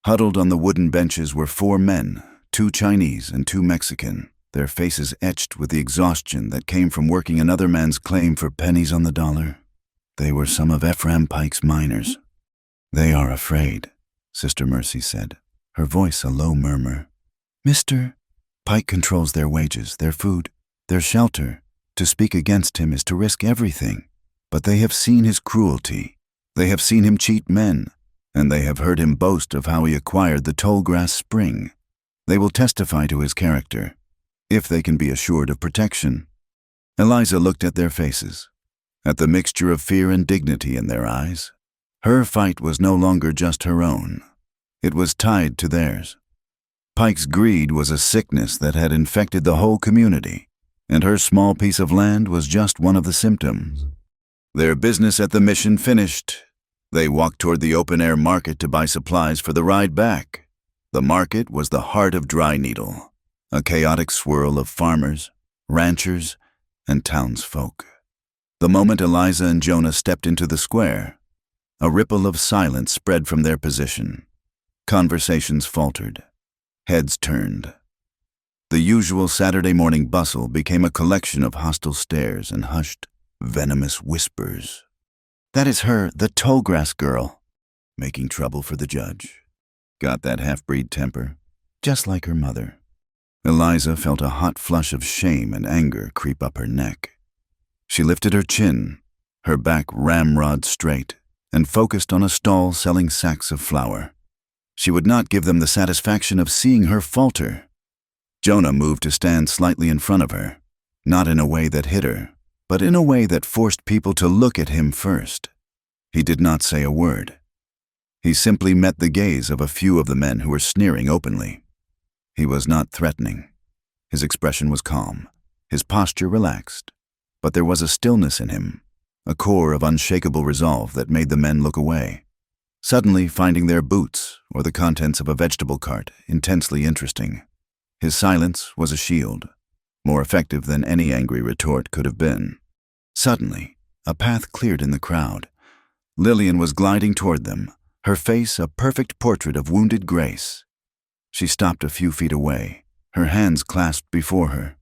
A: Huddled on the wooden benches were 4 men, 2 Chinese and 2 Mexican, their faces etched with the exhaustion that came from working another man's claim for pennies on the dollar. They were some of Ephraim Pike's miners. "They are afraid," Sister Mercy said, her voice a low murmur. "Mr. Pike controls their wages, their food, their shelter. To speak against him is to risk everything. But they have seen his cruelty. They have seen him cheat men, and they have heard him boast of how he acquired the Tollgrass Spring. They will testify to his character, if they can be assured of protection." Eliza looked at their faces, at the mixture of fear and dignity in their eyes. Her fight was no longer just her own. It was tied to theirs. Pike's greed was a sickness that had infected the whole community, and her small piece of land was just one of the symptoms. Their business at the mission finished, they walked toward the open-air market to buy supplies for the ride back. The market was the heart of Dry Needle, a chaotic swirl of farmers, ranchers, and townsfolk. The moment Eliza and Jonah stepped into the square, a ripple of silence spread from their position. Conversations faltered. Heads turned. The usual Saturday morning bustle became a collection of hostile stares and hushed, venomous whispers. "That is her, the Tollgrass girl." "Making trouble for the judge." "Got that half-breed temper." "Just like her mother." Eliza felt a hot flush of shame and anger creep up her neck. She lifted her chin, her back ramrod straight, and focused on a stall selling sacks of flour. She would not give them the satisfaction of seeing her falter. Jonah moved to stand slightly in front of her, not in a way that hit her, but in a way that forced people to look at him first. He did not say a word. He simply met the gaze of a few of the men who were sneering openly. He was not threatening. His expression was calm, his posture relaxed, but there was a stillness in him, a core of unshakable resolve that made the men look away, suddenly finding their boots or the contents of a vegetable cart intensely interesting. His silence was a shield, more effective than any angry retort could have been. Suddenly, a path cleared in the crowd. Lillian was gliding toward them, her face a perfect portrait of wounded grace. She stopped a few feet away, her hands clasped before her.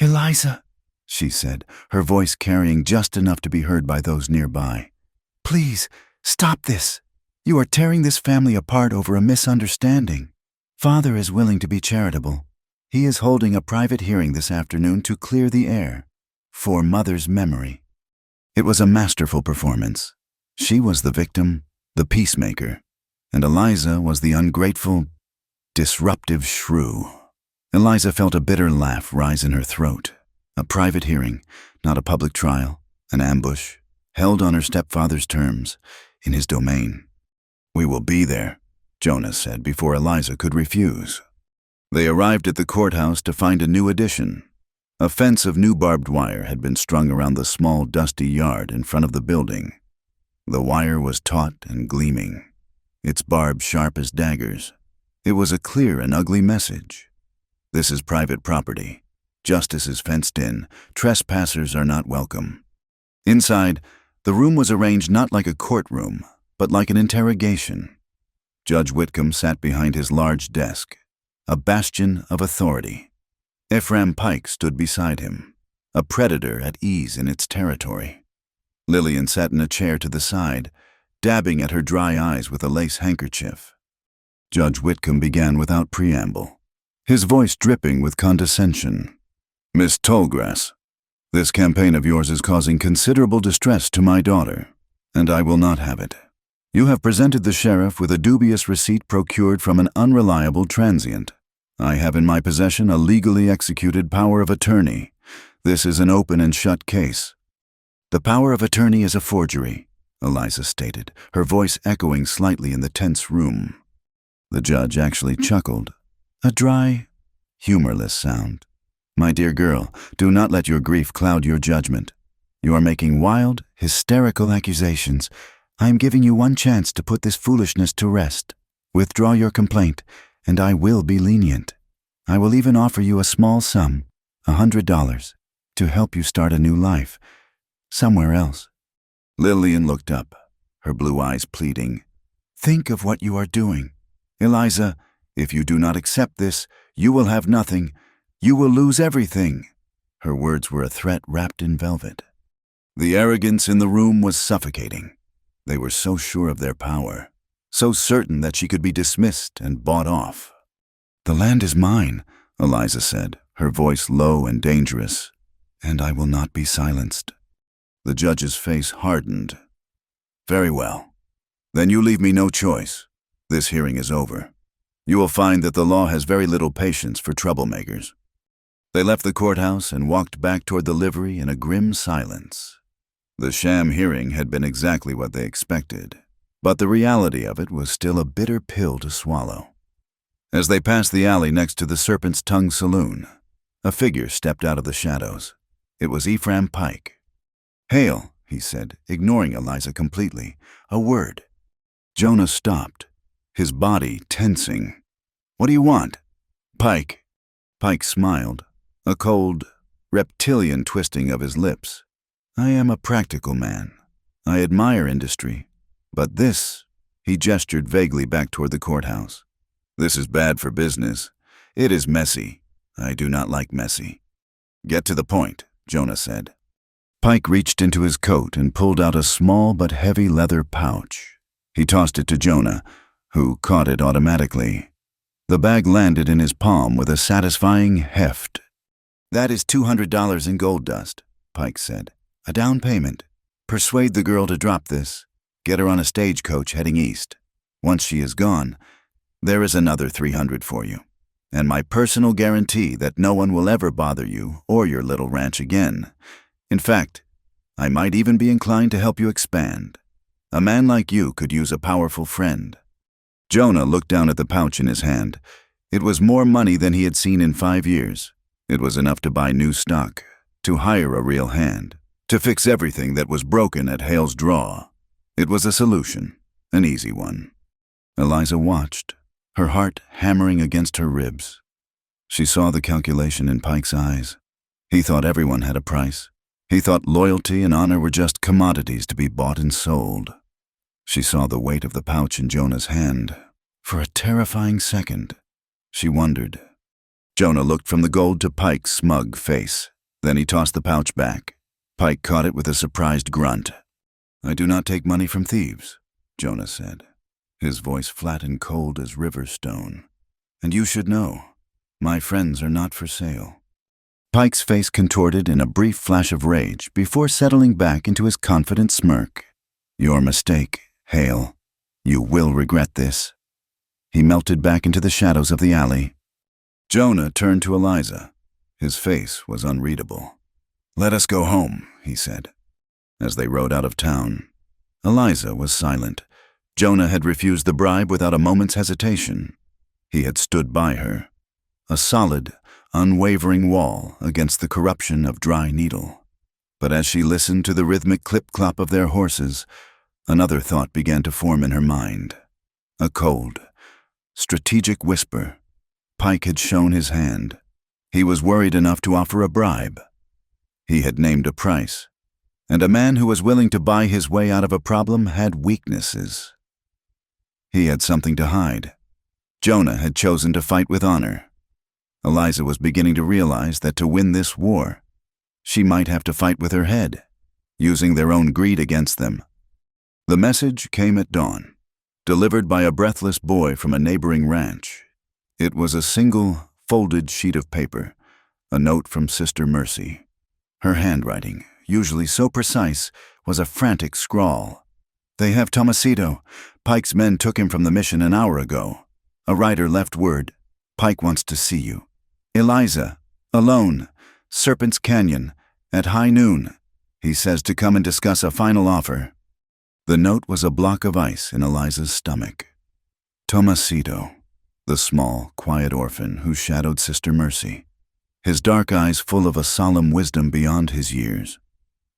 A: "Eliza," she said, her voice carrying just enough to be heard by those nearby. "Please, stop this. You are tearing this family apart over a misunderstanding. Father is willing to be charitable. He is holding a private hearing this afternoon to clear the air, for Mother's memory." It was a masterful performance. She was the victim, the peacemaker, and Eliza was the ungrateful, disruptive shrew. Eliza felt a bitter laugh rise in her throat. A private hearing, not a public trial, an ambush, held on her stepfather's terms, in his domain. "We will be there," Jonah said before Eliza could refuse. They arrived at the courthouse to find a new addition. A fence of new barbed wire had been strung around the small, dusty yard in front of the building. The wire was taut and gleaming, its barbs sharp as daggers. It was a clear and ugly message. This is private property. Justice is fenced in. Trespassers are not welcome. Inside, the room was arranged not like a courtroom, but like an interrogation. Judge Whitcomb sat behind his large desk, a bastion of authority. Ephraim Pike stood beside him, a predator at ease in its territory. Lillian sat in a chair to the side, dabbing at her dry eyes with a lace handkerchief. Judge Whitcomb began without preamble, his voice dripping with condescension. "Miss Tallgrass, this campaign of yours is causing considerable distress to my daughter, and I will not have it. You have presented the sheriff with a dubious receipt procured from an unreliable transient. I have in my possession a legally executed power of attorney. This is an open and shut case." "The power of attorney is a forgery," Eliza stated, her voice echoing slightly in the tense room. The judge actually chuckled, a dry, humorless sound. "My dear girl, do not let your grief cloud your judgment. You are making wild, hysterical accusations. I am giving you one chance to put this foolishness to rest. Withdraw your complaint, and I will be lenient. I will even offer you a small sum, $100, to help you start a new life, somewhere else." Lillian looked up, her blue eyes pleading. "Think of what you are doing. Eliza, if you do not accept this, you will have nothing. You will lose everything." Her words were a threat wrapped in velvet. The arrogance in the room was suffocating. They were so sure of their power, so certain that she could be dismissed and bought off. "The land is mine," Eliza said, her voice low and dangerous, "and I will not be silenced." The judge's face hardened. "Very well. Then you leave me no choice. This hearing is over. You will find that the law has very little patience for troublemakers." They left the courthouse and walked back toward the livery in a grim silence. The sham hearing had been exactly what they expected, but the reality of it was still a bitter pill to swallow. As they passed the alley next to the Serpent's Tongue Saloon, a figure stepped out of the shadows. It was Ephraim Pike. "Hail," he said, ignoring Eliza completely. "A word." Jonah stopped, his body tensing. "What do you want?" "Pike." Pike smiled, a cold, reptilian twisting of his lips. "I am a practical man. I admire industry. But this," he gestured vaguely back toward the courthouse. "This is bad for business. It is messy. I do not like messy." "Get to the point," Jonah said. Pike reached into his coat and pulled out a small but heavy leather pouch. He tossed it to Jonah, who caught it automatically. The bag landed in his palm with a satisfying heft. "That is $200 in gold dust," Pike said. "A down payment. Persuade the girl to drop this. Get her on a stagecoach heading east. Once she is gone, There is another 300 for you, and my personal guarantee that no one will ever bother you or your little ranch again. In fact, I might even be inclined to help you expand. A man like you could use a powerful friend." Jonah looked down at the pouch in his hand. It was more money than he had seen in 5 years. It was enough to buy new stock, to hire a real hand, to fix everything that was broken at Hale's Draw. It was a solution, an easy one. Eliza watched, her heart hammering against her ribs. She saw the calculation in Pike's eyes. He thought everyone had a price. He thought loyalty and honor were just commodities to be bought and sold. She saw the weight of the pouch in Jonah's hand. For a terrifying second, she wondered. Jonah looked from the gold to Pike's smug face. Then he tossed the pouch back. Pike caught it with a surprised grunt. "I do not take money from thieves," Jonah said, his voice flat and cold as river stone. "And you should know, my friends are not for sale." Pike's face contorted in a brief flash of rage before settling back into his confident smirk. "Your mistake, Hale. You will regret this." He melted back into the shadows of the alley. Jonah turned to Eliza. His face was unreadable. "Let us go home," he said. As they rode out of town, Eliza was silent. Jonah had refused the bribe without a moment's hesitation. He had stood by her, a solid, unwavering wall against the corruption of Dry Needle. But as she listened to the rhythmic clip-clop of their horses, another thought began to form in her mind. A cold, strategic whisper. Pike had shown his hand. He was worried enough to offer a bribe. He had named a price. And a man who was willing to buy his way out of a problem had weaknesses. He had something to hide. Jonah had chosen to fight with honor. Eliza was beginning to realize that to win this war, she might have to fight with her head, using their own greed against them. The message came at dawn, delivered by a breathless boy from a neighboring ranch. It was a single, folded sheet of paper, a note from Sister Mercy. Her handwriting, usually so precise, was a frantic scrawl. "They have Tomasito. Pike's men took him from the mission an hour ago. A rider left word. Pike wants to see you. Eliza, alone, Serpent's Canyon, at high noon. He says to come and discuss a final offer." The note was a block of ice in Eliza's stomach. Tomasito, the small, quiet orphan who shadowed Sister Mercy, his dark eyes full of a solemn wisdom beyond his years.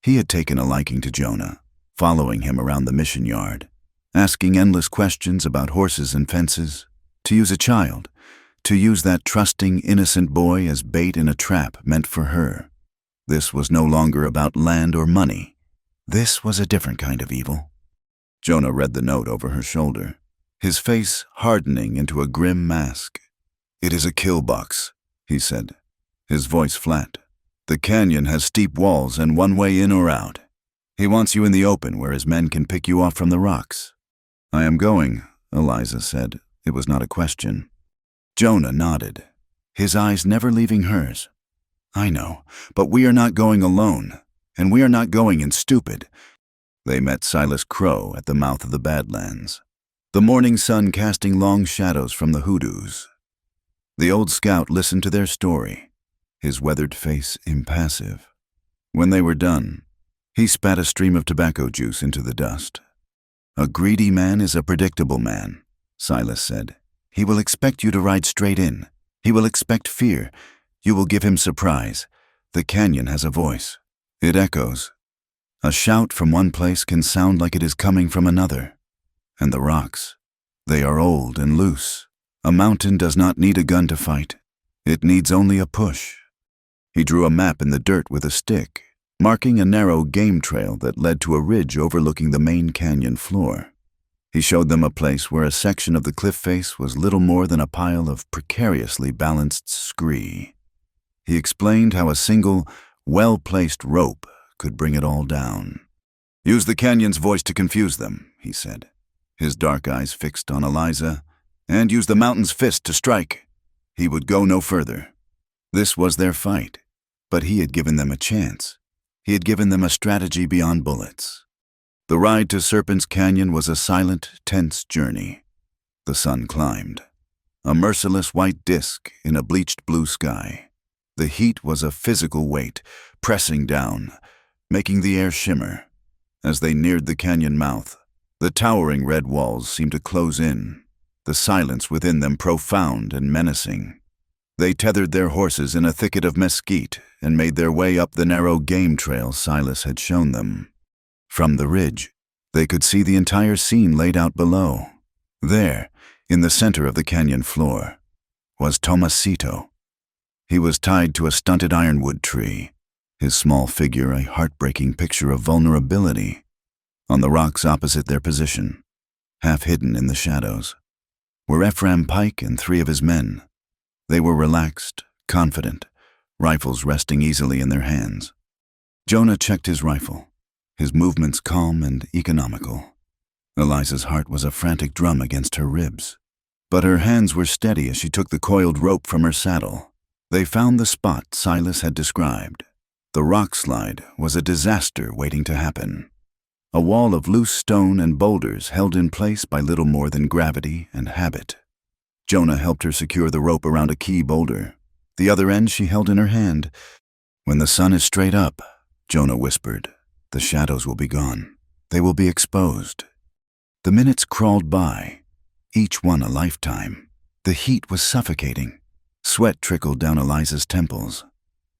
A: He had taken a liking to Jonah, following him around the mission yard, asking endless questions about horses and fences. To use a child, to use that trusting, innocent boy as bait in a trap meant for her. This was no longer about land or money. This was a different kind of evil. Jonah read the note over her shoulder, his face hardening into a grim mask. "It is a kill box," he said, his voice flat. "The canyon has steep walls and one way in or out. He wants you in the open where his men can pick you off from the rocks." "I am going," Eliza said. It was not a question. Jonah nodded, his eyes never leaving hers. "I know, but we are not going alone, and we are not going in stupid." They met Silas Crow at the mouth of the Badlands, the morning sun casting long shadows from the hoodoos. The old scout listened to their story, his weathered face impassive. When they were done, he spat a stream of tobacco juice into the dust. "A greedy man is a predictable man," Silas said. "He will expect you to ride straight in. He will expect fear. You will give him surprise. The canyon has a voice. It echoes. A shout from one place can sound like it is coming from another. And the rocks, they are old and loose. A mountain does not need a gun to fight. It needs only a push." He drew a map in the dirt with a stick, marking a narrow game trail that led to a ridge overlooking the main canyon floor. He showed them a place where a section of the cliff face was little more than a pile of precariously balanced scree. He explained how a single, well-placed rope could bring it all down. "Use the canyon's voice to confuse them," he said, his dark eyes fixed on Eliza, "and use the mountain's fist to strike." He would go no further. This was their fight, but he had given them a chance. He had given them a strategy beyond bullets. The ride to Serpent's Canyon was a silent, tense journey. The sun climbed. a merciless white disk in a bleached blue sky. The heat was a physical weight, pressing down, making the air shimmer. As they neared the canyon mouth, the towering red walls seemed to close in, the silence within them profound and menacing. They tethered their horses in a thicket of mesquite and made their way up the narrow game trail Silas had shown them. From the ridge, they could see the entire scene laid out below. There, in the center of the canyon floor, was Tomasito. He was tied to a stunted ironwood tree, his small figure a heartbreaking picture of vulnerability. On the rocks opposite their position, half hidden in the shadows, were Ephraim Pike and 3 of his men. They were relaxed, confident, rifles resting easily in their hands. Jonah checked his rifle, his movements calm and economical. Eliza's heart was a frantic drum against her ribs, but her hands were steady as she took the coiled rope from her saddle. They found the spot Silas had described. The rock slide was a disaster waiting to happen. A wall of loose stone and boulders held in place by little more than gravity and habit. Jonah helped her secure the rope around a key boulder. The other end she held in her hand. "When the sun is straight up," Jonah whispered, "the shadows will be gone. They will be exposed." The minutes crawled by, each one a lifetime. The heat was suffocating. Sweat trickled down Eliza's temples.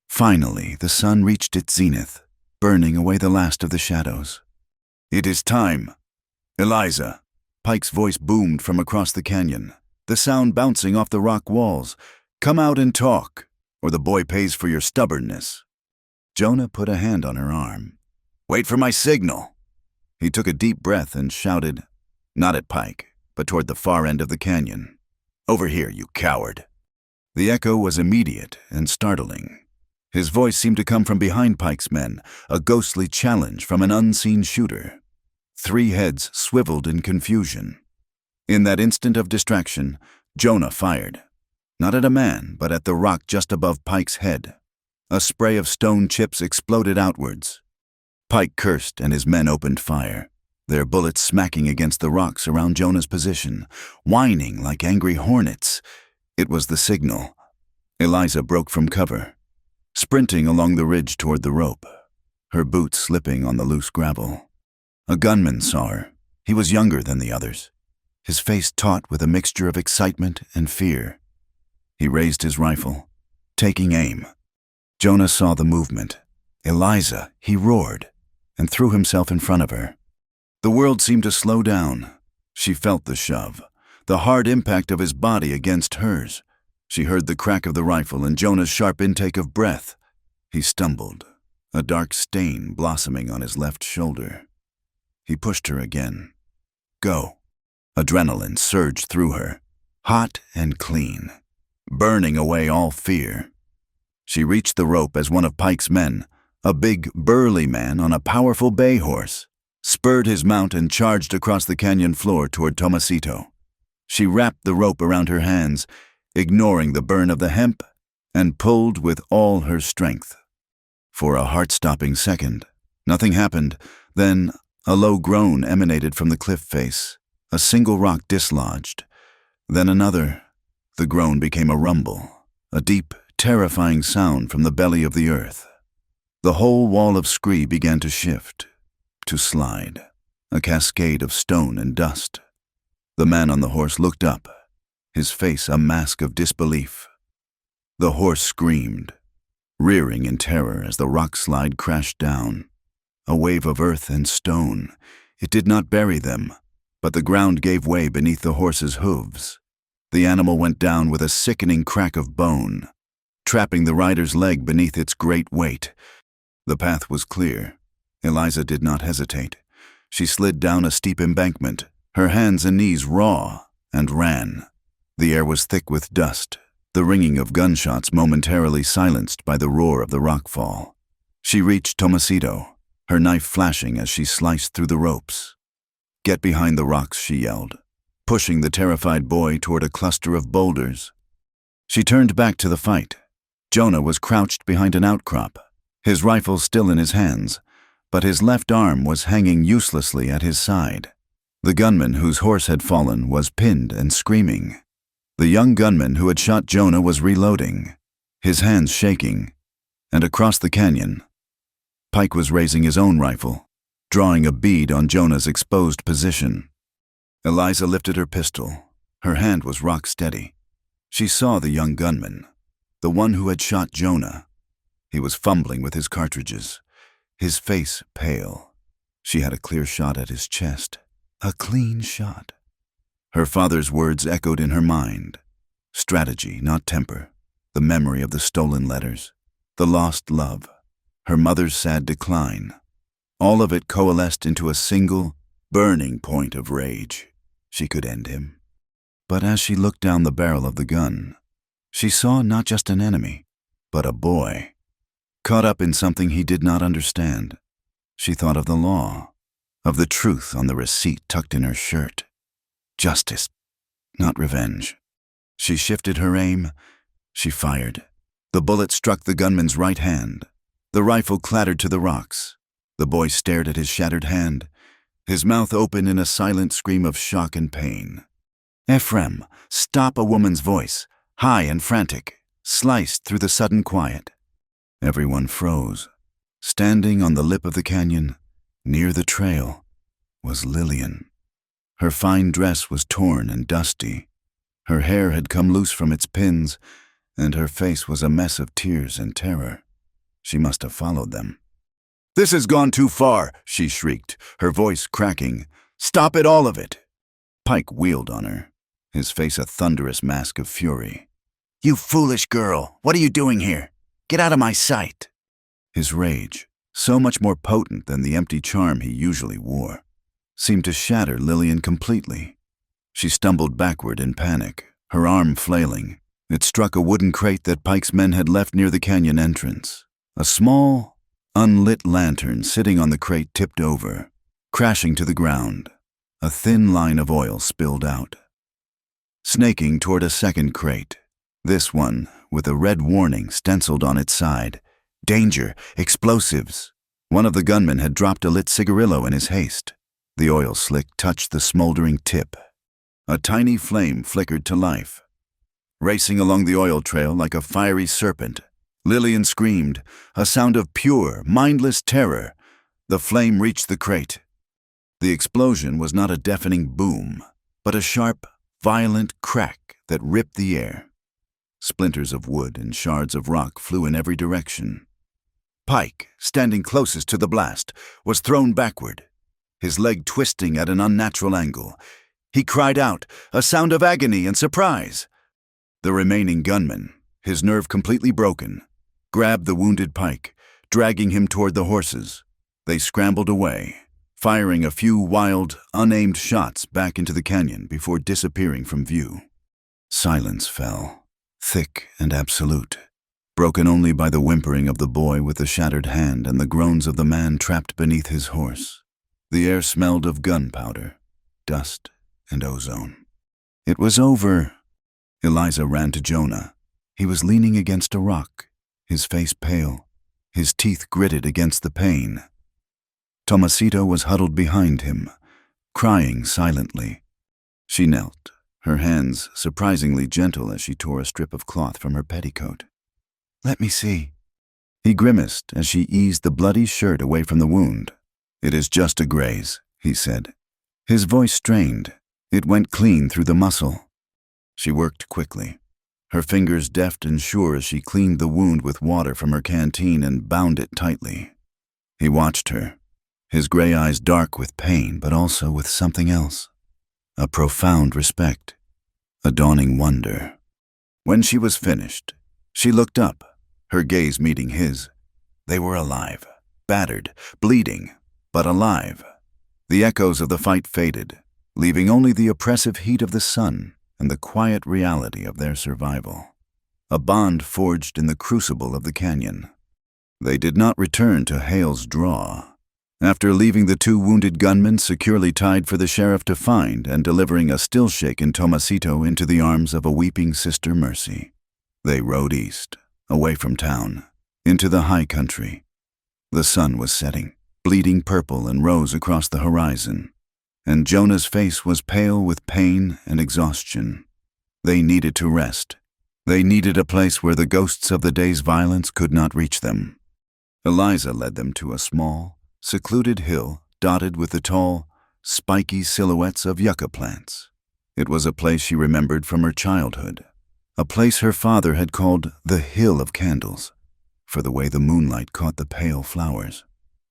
A: Finally, the sun reached its zenith, burning away the last of the shadows. "It is time. Eliza," Pike's voice boomed from across the canyon, the sound bouncing off the rock walls. "Come out and talk, or the boy pays for your stubbornness." Jonah put a hand on her arm. "Wait for my signal." He took a deep breath and shouted, not at Pike, but toward the far end of the canyon. "Over here, you coward." The echo was immediate and startling. His voice seemed to come from behind Pike's men, a ghostly challenge from an unseen shooter. 3 heads swiveled in confusion. In that instant of distraction, Jonah fired. Not at a man, but at the rock just above Pike's head. A spray of stone chips exploded outwards. Pike cursed and his men opened fire, their bullets smacking against the rocks around Jonah's position, whining like angry hornets. It was the signal. Eliza broke from cover, sprinting along the ridge toward the rope, her boots slipping on the loose gravel. A gunman saw her. He was younger than the others, his face taut with a mixture of excitement and fear. He raised his rifle, taking aim. Jonah saw the movement. "Eliza," he roared, and threw himself in front of her. The world seemed to slow down. She felt the shove, the hard impact of his body against hers. She heard the crack of the rifle and Jonah's sharp intake of breath. He stumbled, a dark stain blossoming on his left shoulder. He pushed her again. "Go." Adrenaline surged through her, hot and clean, burning away all fear. She reached the rope as one of Pike's men, a big, burly man on a powerful bay horse, spurred his mount and charged across the canyon floor toward Tomasito. She wrapped the rope around her hands, ignoring the burn of the hemp, and pulled with all her strength. For a heart-stopping second, nothing happened. Then a low groan emanated from the cliff face. A single rock dislodged. Then another. The groan became a rumble, a deep, terrifying sound from the belly of the earth. The whole wall of scree began to shift, to slide, a cascade of stone and dust. The man on the horse looked up, his face a mask of disbelief. The horse screamed, rearing in terror as the rock slide crashed down. A wave of earth and stone. It did not bury them, but the ground gave way beneath the horse's hooves. The animal went down with a sickening crack of bone, trapping the rider's leg beneath its great weight. The path was clear. Eliza did not hesitate. She slid down a steep embankment, her hands and knees raw, and ran. The air was thick with dust, the ringing of gunshots momentarily silenced by the roar of the rockfall. She reached Tomasito, her knife flashing as she sliced through the ropes. "Get behind the rocks," she yelled, pushing the terrified boy toward a cluster of boulders. She turned back to the fight. Jonah was crouched behind an outcrop, his rifle still in his hands, but his left arm was hanging uselessly at his side. The gunman whose horse had fallen was pinned and screaming. The young gunman who had shot Jonah was reloading, his hands shaking, and across the canyon, Pike was raising his own rifle, drawing a bead on Jonah's exposed position. Eliza lifted her pistol. Her hand was rock steady. She saw the young gunman, the one who had shot Jonah. He was fumbling with his cartridges, his face pale. She had a clear shot at his chest, a clean shot. Her father's words echoed in her mind. Strategy, not temper. The memory of the stolen letters. The lost love. Her mother's sad decline. All of it coalesced into a single, burning point of rage. She could end him. But as she looked down the barrel of the gun, she saw not just an enemy, but a boy, caught up in something he did not understand. She thought of the law, of the truth on the receipt tucked in her shirt. Justice, not revenge. She shifted her aim. She fired. The bullet struck the gunman's right hand. The rifle clattered to the rocks. The boy stared at his shattered hand, his mouth open in a silent scream of shock and pain. Ephraim, stop! A woman's voice, high and frantic, sliced through the sudden quiet. Everyone froze. Standing on the lip of the canyon, near the trail, was Lillian. Her fine dress was torn and dusty. Her hair had come loose from its pins, and her face was a mess of tears and terror. She must have followed them. "This has gone too far," she shrieked, her voice cracking. "Stop it, all of it!" Pike wheeled on her, his face a thunderous mask of fury. "You foolish girl! What are you doing here? Get out of my sight!" His rage, so much more potent than the empty charm he usually wore, seemed to shatter Lillian completely. She stumbled backward in panic, her arm flailing. It struck a wooden crate that Pike's men had left near the canyon entrance. A small, unlit lantern sitting on the crate tipped over, crashing to the ground. A thin line of oil spilled out. Snaking toward a second crate, this one with a red warning stenciled on its side. Danger! Explosives! One of the gunmen had dropped a lit cigarillo in his haste. The oil slick touched the smoldering tip. A tiny flame flickered to life. Racing along the oil trail like a fiery serpent, Lillian screamed, a sound of pure, mindless terror. The flame reached the crate. The explosion was not a deafening boom, but a sharp, violent crack that ripped the air. Splinters of wood and shards of rock flew in every direction. Pike, standing closest to the blast, was thrown backward, his leg twisting at an unnatural angle. He cried out, a sound of agony and surprise. The remaining gunman, his nerve completely broken, grabbed the wounded Pike, dragging him toward the horses. They scrambled away, firing a few wild, unaimed shots back into the canyon before disappearing from view. Silence fell, thick and absolute, broken only by the whimpering of the boy with the shattered hand and the groans of the man trapped beneath his horse. The air smelled of gunpowder, dust, and ozone. It was over. Eliza ran to Jonah. He was leaning against a rock, his face pale, his teeth gritted against the pain. Tomasito was huddled behind him, crying silently. She knelt, her hands surprisingly gentle as she tore a strip of cloth from her petticoat. "Let me see." He grimaced as she eased the bloody shirt away from the wound. "It is just a graze," he said. His voice strained. It went clean through the muscle. She worked quickly, her fingers deft and sure as she cleaned the wound with water from her canteen and bound it tightly. He watched her, his gray eyes dark with pain but also with something else. A profound respect, a dawning wonder. When she was finished, she looked up, her gaze meeting his. They were alive, battered, bleeding, but alive. The echoes of the fight faded, leaving only the oppressive heat of the sun and the quiet reality of their survival. A bond forged in the crucible of the canyon. They did not return to Hale's Draw. After leaving the two wounded gunmen securely tied for the sheriff to find and delivering a still-shaken Tomasito into the arms of a weeping Sister Mercy, they rode east, away from town, into the high country. The sun was setting, bleeding purple and rose across the horizon, and Jonah's face was pale with pain and exhaustion. They needed to rest. They needed a place where the ghosts of the day's violence could not reach them. Eliza led them to a small, secluded hill dotted with the tall, spiky silhouettes of yucca plants. It was a place she remembered from her childhood, a place her father had called the Hill of Candles, for the way the moonlight caught the pale flowers.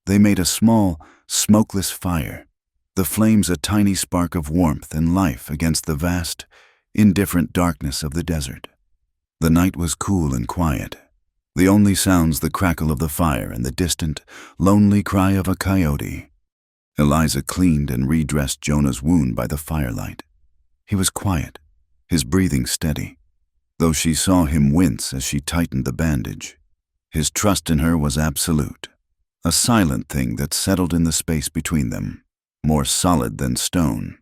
A: They made a small, smokeless fire, the flames a tiny spark of warmth and life against the vast, indifferent darkness of the desert. The night was cool and quiet, the only sounds the crackle of the fire and the distant, lonely cry of a coyote. Eliza cleaned and redressed Jonah's wound by the firelight. He was quiet, his breathing steady, though she saw him wince as she tightened the bandage. His trust in her was absolute, a silent thing that settled in the space between them, more solid than stone.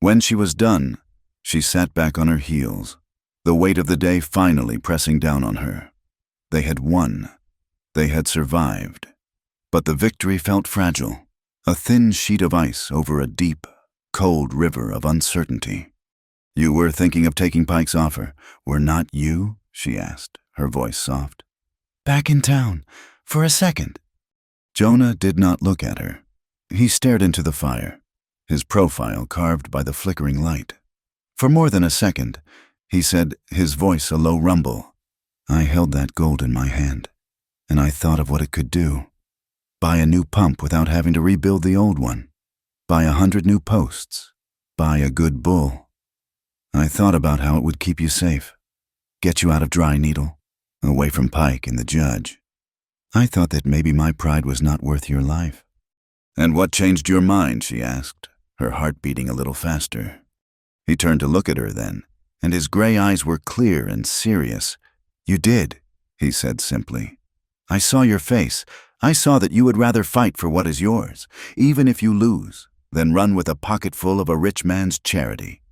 A: When she was done, she sat back on her heels, the weight of the day finally pressing down on her. They had won. They had survived. But the victory felt fragile, a thin sheet of ice over a deep, cold river of uncertainty. "You were thinking of taking Pike's offer, were not you?" she asked, her voice soft. "Back in town, for a second." Jonah did not look at her. He stared into the fire, his profile carved by the flickering light. For more than a second, he said, his voice a low rumble, "I held that gold in my hand, and I thought of what it could do. Buy a new pump without having to rebuild the old one. Buy 100 new posts. Buy a good bull. I thought about how it would keep you safe, get you out of Dry Needle, away from Pike and the judge. I thought that maybe my pride was not worth your life." "And what changed your mind?" she asked, her heart beating a little faster. He turned to look at her then, and his gray eyes were clear and serious. "You did," he said simply. "I saw your face. I saw that you would rather fight for what is yours, even if you lose, than run with a pocket full of a rich man's charity.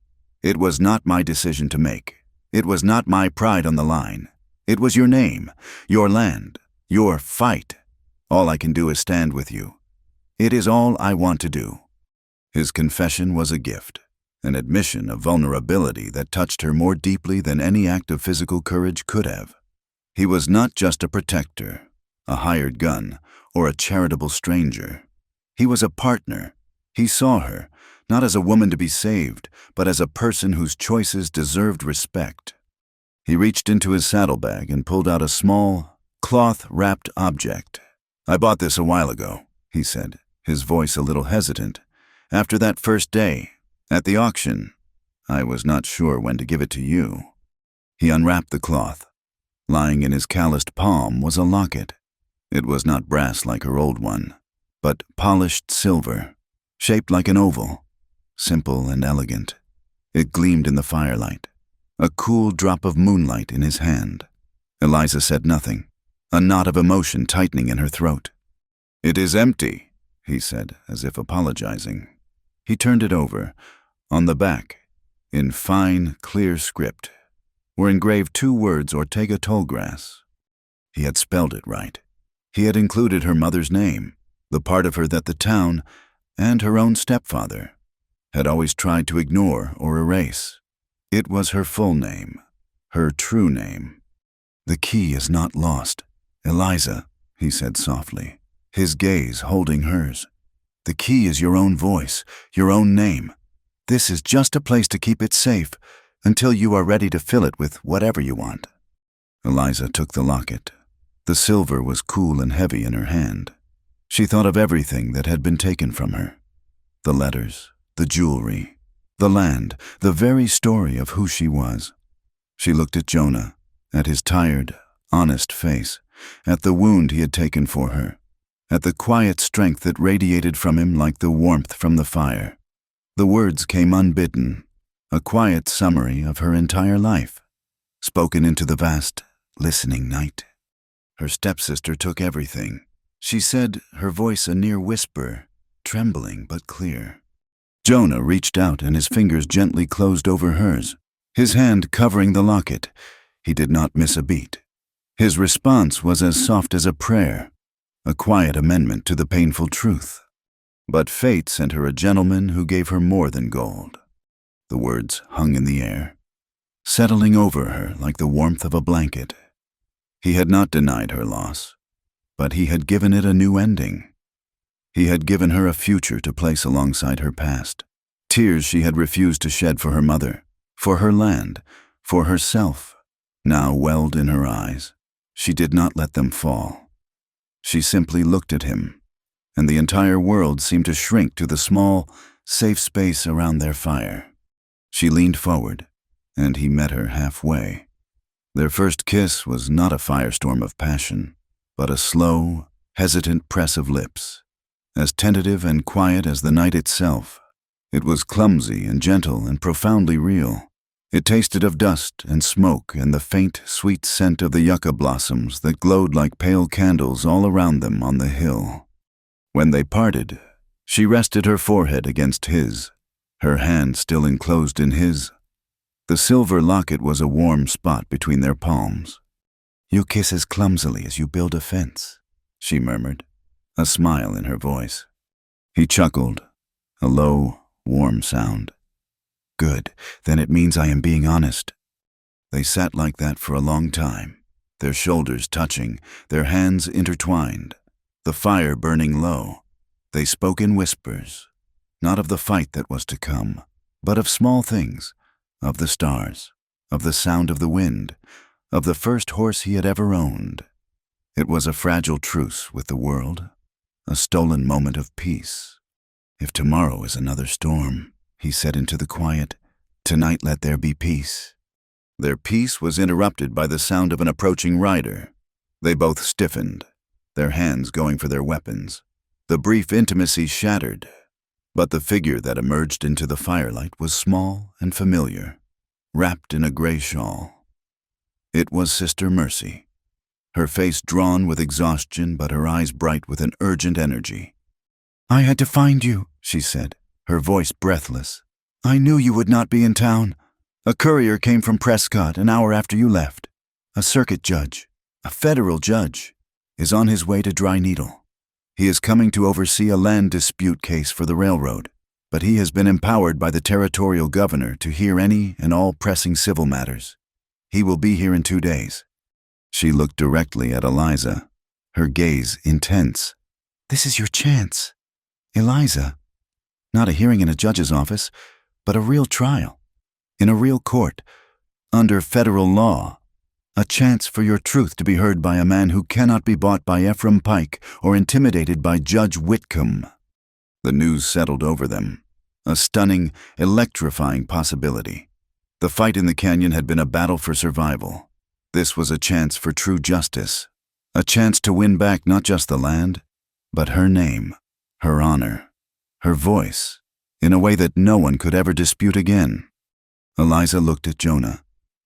A: It was not my decision to make. It was not my pride on the line. It was your name, your land, your fight. All I can do is stand with you. It is all I want to do." His confession was a gift, an admission of vulnerability that touched her more deeply than any act of physical courage could have. He was not just a protector, a hired gun, or a charitable stranger. He was a partner. He saw her, not as a woman to be saved, but as a person whose choices deserved respect. He reached into his saddlebag and pulled out a small, cloth-wrapped object. "I bought this a while ago," he said, his voice a little hesitant. "After that first day, at the auction, I was not sure when to give it to you." He unwrapped the cloth. Lying in his calloused palm was a locket. It was not brass like her old one, but polished silver, shaped like an oval, simple and elegant. It gleamed in the firelight, a cool drop of moonlight in his hand. Eliza said nothing, a knot of emotion tightening in her throat. "It is empty," he said, as if apologizing. He turned it over. On the back, in fine, clear script, were engraved 2 words Ortega Tollgrass. He had spelled it right. He had included her mother's name, the part of her that the town, and her own stepfather, had always tried to ignore or erase. It was her full name, her true name. "The key is not lost, Eliza," he said softly, his gaze holding hers. "The key is your own voice, your own name. This is just a place to keep it safe until you are ready to fill it with whatever you want." Eliza took the locket. The silver was cool and heavy in her hand. She thought of everything that had been taken from her. The letters, the jewelry, the land, the very story of who she was. She looked at Jonah, at his tired, honest face, at the wound he had taken for her, at the quiet strength that radiated from him like the warmth from the fire. The words came unbidden, a quiet summary of her entire life, spoken into the vast, listening night. Her stepsister took everything. She said, her voice a near whisper, trembling but clear. Jonah reached out and his fingers gently closed over hers, his hand covering the locket. He did not miss a beat. His response was as soft as a prayer, a quiet amendment to the painful truth. But fate sent her a gentleman who gave her more than gold. The words hung in the air. settling over her like the warmth of a blanket. He had not denied her loss, but he had given it a new ending. He had given her a future to place alongside her past. Tears she had refused to shed for her mother, for her land, for herself, now welled in her eyes. She did not let them fall. She simply looked at him, and the entire world seemed to shrink to the small, safe space around their fire. She leaned forward, and he met her halfway. Their first kiss was not a firestorm of passion, but a slow, hesitant press of lips, as tentative and quiet as the night itself. It was clumsy and gentle and profoundly real. It tasted of dust and smoke and the faint, sweet scent of the yucca blossoms that glowed like pale candles all around them on the hill. When they parted, she rested her forehead against his, her hand still enclosed in his. The silver locket was a warm spot between their palms. "You kiss as clumsily as you build a fence," she murmured, a smile in her voice. He chuckled, a low, warm sound. "Good, then it means I am being honest." They sat like that for a long time, their shoulders touching, their hands intertwined, the fire burning low. They spoke in whispers, not of the fight that was to come, but of small things, of the stars, of the sound of the wind, of the first horse he had ever owned. It was a fragile truce with the world, a stolen moment of peace. "If tomorrow is another storm," he said into the quiet, "tonight let there be peace." Their peace was interrupted by the sound of an approaching rider. They both stiffened, their hands going for their weapons. The brief intimacy shattered, but the figure that emerged into the firelight was small and familiar, wrapped in a gray shawl. It was Sister Mercy, her face drawn with exhaustion but her eyes bright with an urgent energy. "I had to find you," she said, her voice breathless. "I knew you would not be in town. A courier came from Prescott an hour after you left. A circuit judge, a federal judge, is on his way to Dry Needle. He is coming to oversee a land dispute case for the railroad, but he has been empowered by the territorial governor to hear any and all pressing civil matters. He will be here in 2 days. She looked directly at Eliza, her gaze intense. "This is your chance. Eliza, not a hearing in a judge's office, but a real trial, in a real court, under federal law. A chance for your truth to be heard by a man who cannot be bought by Ephraim Pike or intimidated by Judge Whitcomb." The news settled over them, a stunning, electrifying possibility. The fight in the canyon had been a battle for survival. This was a chance for true justice, a chance to win back not just the land, but her name, her honor, her voice, in a way that no one could ever dispute again. Eliza looked at Jonah,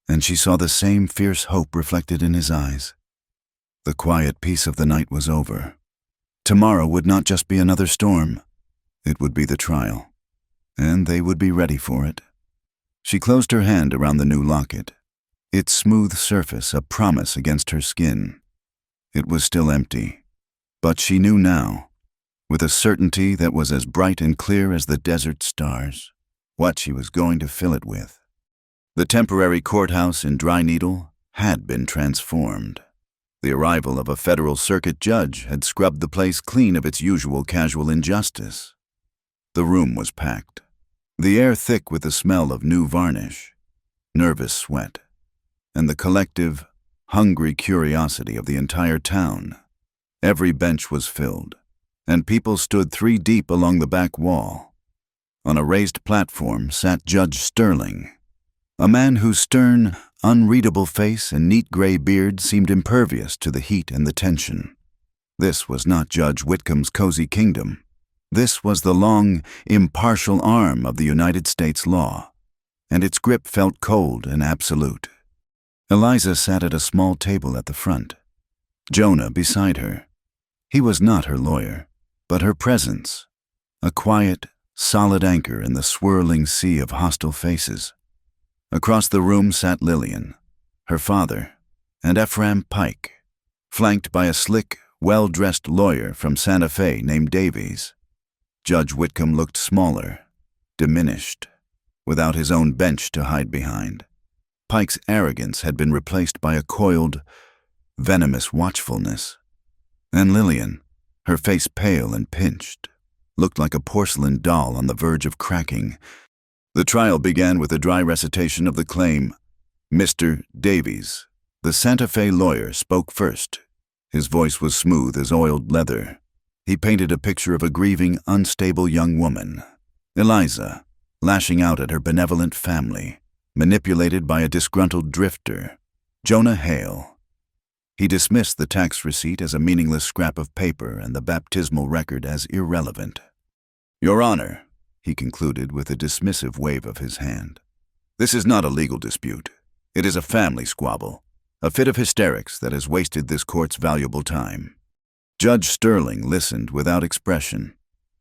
A: and she saw the same fierce hope reflected in his eyes. The quiet peace of the night was over. Tomorrow would not just be another storm. It would be the trial, and they would be ready for it. She closed her hand around the new locket, its smooth surface a promise against her skin. It was still empty, but she knew now, with a certainty that was as bright and clear as the desert stars, what she was going to fill it with. The temporary courthouse in Dry Needle had been transformed. The arrival of a federal circuit judge had scrubbed the place clean of its usual casual injustice. The room was packed, the air thick with the smell of new varnish, nervous sweat, and the collective, hungry curiosity of the entire town. Every bench was filled, and people stood 3 deep along the back wall. On a raised platform sat Judge Sterling, a man whose stern, unreadable face and neat gray beard seemed impervious to the heat and the tension. This was not Judge Whitcomb's cozy kingdom. This was the long, impartial arm of the United States law, and its grip felt cold and absolute. Eliza sat at a small table at the front, Jonah beside her. He was not her lawyer, but her presence, a quiet, solid anchor in the swirling sea of hostile faces. Across the room sat Lillian, her father, and Ephraim Pike, flanked by a slick, well-dressed lawyer from Santa Fe named Davies. Judge Whitcomb looked smaller, diminished, without his own bench to hide behind. Pike's arrogance had been replaced by a coiled, venomous watchfulness. And Lillian, her face pale and pinched, looked like a porcelain doll on the verge of cracking. The trial began with a dry recitation of the claim. Mr. Davies, the Santa Fe lawyer, spoke first. His voice was smooth as oiled leather. He painted a picture of a grieving, unstable young woman, Eliza, lashing out at her benevolent family, manipulated by a disgruntled drifter, Jonah Hale. He dismissed the tax receipt as a meaningless scrap of paper and the baptismal record as irrelevant. "Your Honor," he concluded with a dismissive wave of his hand, "this is not a legal dispute. It is a family squabble, a fit of hysterics that has wasted this court's valuable time." Judge Sterling listened without expression.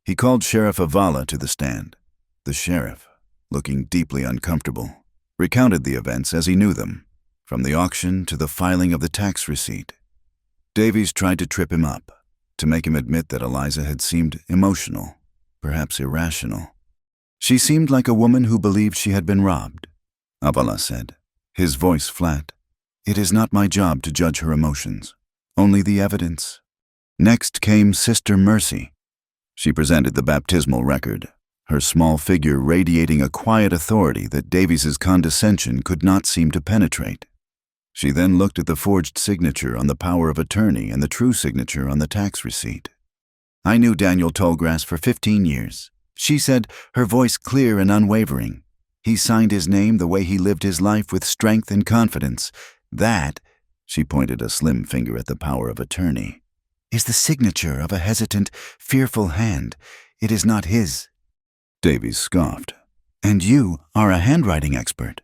A: He called Sheriff Avala to the stand. The sheriff, looking deeply uncomfortable, recounted the events as he knew them, from the auction to the filing of the tax receipt. Davies tried to trip him up, to make him admit that Eliza had seemed emotional, perhaps irrational. "She seemed like a woman who believed she had been robbed," Avala said, his voice flat. "It is not my job to judge her emotions, only the evidence." Next came Sister Mercy. She presented the baptismal record, her small figure radiating a quiet authority that Davies's condescension could not seem to penetrate. She then looked at the forged signature on the power of attorney and the true signature on the tax receipt. "I knew Daniel Tallgrass for 15 years. She said, her voice clear and unwavering. He signed his name the way he lived his life with strength and confidence. That," she pointed a slim finger at the power of attorney, "is the signature of a hesitant, fearful hand. It is not his." Davies scoffed. "And you are a handwriting expert."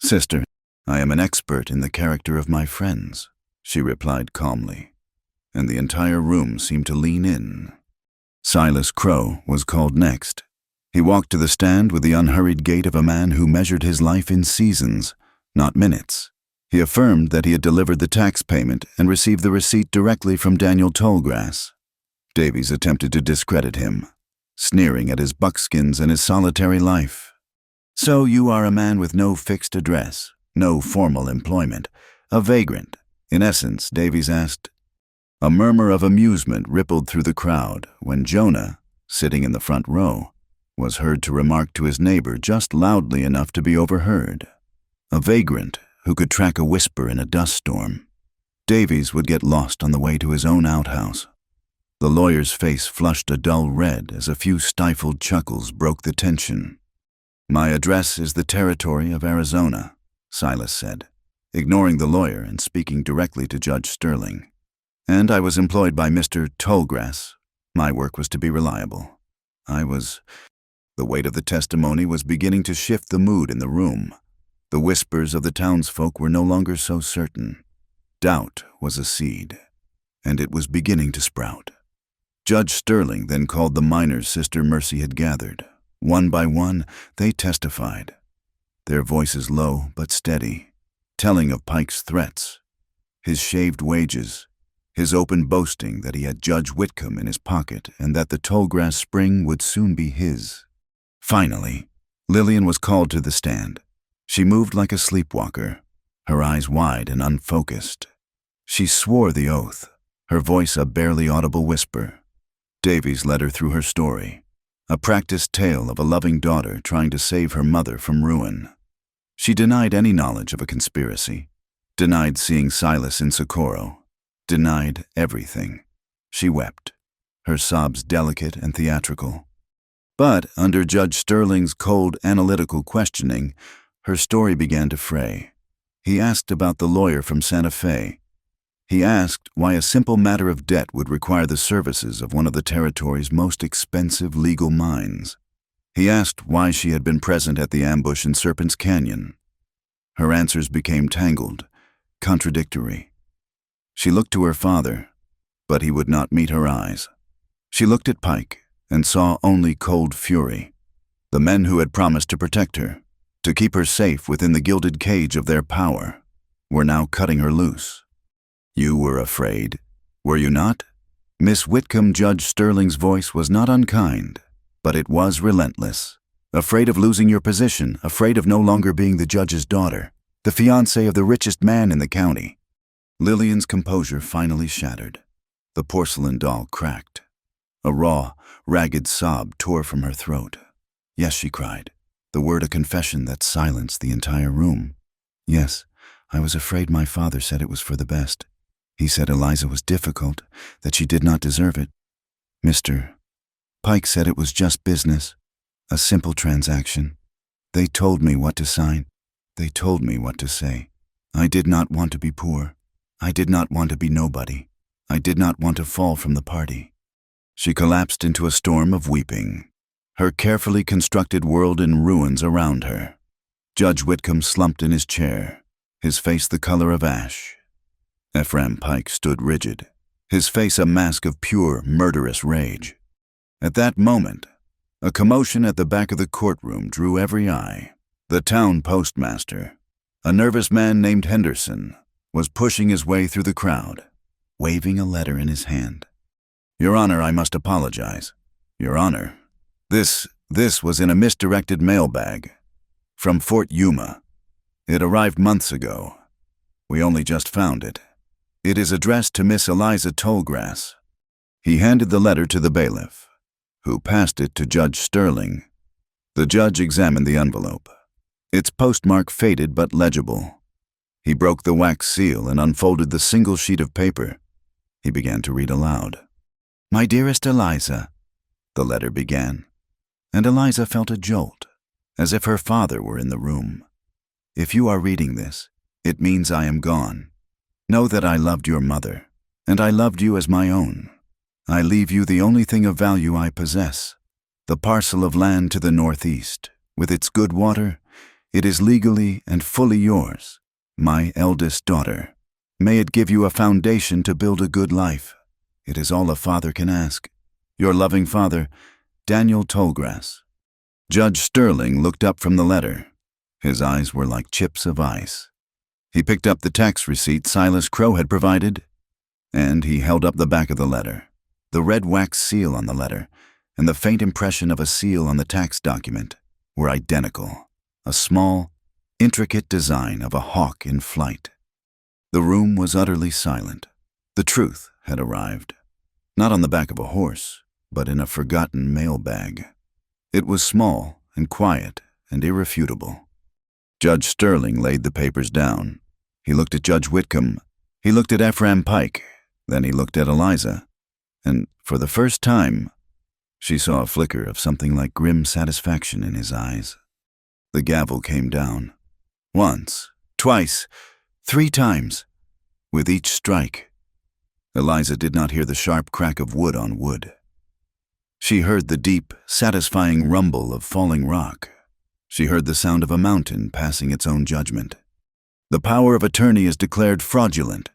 A: "Sister, I am an expert in the character of my friends," she replied calmly, and the entire room seemed to lean in. Silas Crow was called next. He walked to the stand with the unhurried gait of a man who measured his life in seasons, not minutes. He affirmed that he had delivered the tax payment and received the receipt directly from Daniel Tallgrass. Davies attempted to discredit him, sneering at his buckskins and his solitary life. "So you are a man with no fixed address, no formal employment, a vagrant, in essence," Davies asked. A murmur of amusement rippled through the crowd when Jonah, sitting in the front row, was heard to remark to his neighbor just loudly enough to be overheard. A vagrant who could track a whisper in a dust storm. Davies would get lost on the way to his own outhouse. The lawyer's face flushed a dull red as a few stifled chuckles broke the tension. "My address is the territory of Arizona," Silas said, ignoring the lawyer and speaking directly to Judge Sterling. "And I was employed by Mr. Tallgrass. My work was to be reliable. The weight of the testimony was beginning to shift the mood in the room. The whispers of the townsfolk were no longer so certain. Doubt was a seed, and it was beginning to sprout. Judge Sterling then called the minors Sister Mercy had gathered. One by one, they testified, their voices low but steady, telling of Pike's threats, his shaved wages, his open boasting that he had Judge Whitcomb in his pocket and that the Tallgrass spring would soon be his. Finally, Lillian was called to the stand. She moved like a sleepwalker, her eyes wide and unfocused. She swore the oath, her voice a barely audible whisper. Davies led her through her story, a practiced tale of a loving daughter trying to save her mother from ruin. She denied any knowledge of a conspiracy, denied seeing Silas in Socorro, denied everything. She wept, her sobs delicate and theatrical. But under Judge Sterling's cold, analytical questioning, her story began to fray. He asked about the lawyer from Santa Fe. He asked why a simple matter of debt would require the services of one of the territory's most expensive legal minds. He asked why she had been present at the ambush in Serpent's Canyon. Her answers became tangled, contradictory. She looked to her father, but he would not meet her eyes. She looked at Pike and saw only cold fury. The men who had promised to protect her, to keep her safe within the gilded cage of their power, were now cutting her loose. "You were afraid, were you not?" Miss Whitcomb. Judge Sterling's voice was not unkind, but it was relentless. "Afraid of losing your position, afraid of no longer being the judge's daughter. the fiancé of the richest man in the county. Lillian's composure finally shattered. The porcelain doll cracked. A raw, ragged sob tore from her throat. Yes, she cried, the word a confession that silenced the entire room. Yes, I was afraid my father said it was for the best. He said Eliza was difficult, that she did not deserve it. Mr. Pike said it was just business, a simple transaction. They told me what to sign. They told me what to say. I did not want to be poor. I did not want to be nobody. I did not want to fall from the party. She collapsed into a storm of weeping, her carefully constructed world in ruins around her. Judge Whitcomb slumped in his chair, his face the color of ash. Ephraim Pike stood rigid, his face a mask of pure, murderous rage. At that moment, a commotion at the back of the courtroom drew every eye. The town postmaster, a nervous man named Henderson, was pushing his way through the crowd, waving a letter in his hand. Your Honor, I must apologize. Your Honor, this was in a misdirected mailbag from Fort Yuma. It arrived months ago. We only just found it. It is addressed to Miss Eliza Tollgrass. He handed the letter to the bailiff, who passed it to Judge Sterling. The judge examined the envelope. Its postmark faded but legible. He broke the wax seal and unfolded the single sheet of paper. He began to read aloud. My dearest Eliza, the letter began, and Eliza felt a jolt, as if her father were in the room. If you are reading this, it means I am gone. Know that I loved your mother, and I loved you as my own. I leave you the only thing of value I possess, the parcel of land to the northeast. With its good water, it is legally and fully yours, my eldest daughter. May it give you a foundation to build a good life. It is all a father can ask. Your loving father, Daniel Tollgrass. Judge Sterling looked up from the letter. His eyes were like chips of ice. He picked up the tax receipt Silas Crow had provided, and he held up the back of the letter. The red wax seal on the letter and the faint impression of a seal on the tax document were identical, a small, intricate design of a hawk in flight. The room was utterly silent. The truth had arrived, not on the back of a horse, but in a forgotten mailbag. It was small and quiet and irrefutable. Judge Sterling laid the papers down. He looked at Judge Whitcomb. He looked at Ephraim Pike. Then he looked at Eliza. And for the first time, she saw a flicker of something like grim satisfaction in his eyes. The gavel came down. Once, twice, 3 times. With each strike, Eliza did not hear the sharp crack of wood on wood. She heard the deep, satisfying rumble of falling rock. She heard the sound of a mountain passing its own judgment. The power of attorney is declared fraudulent,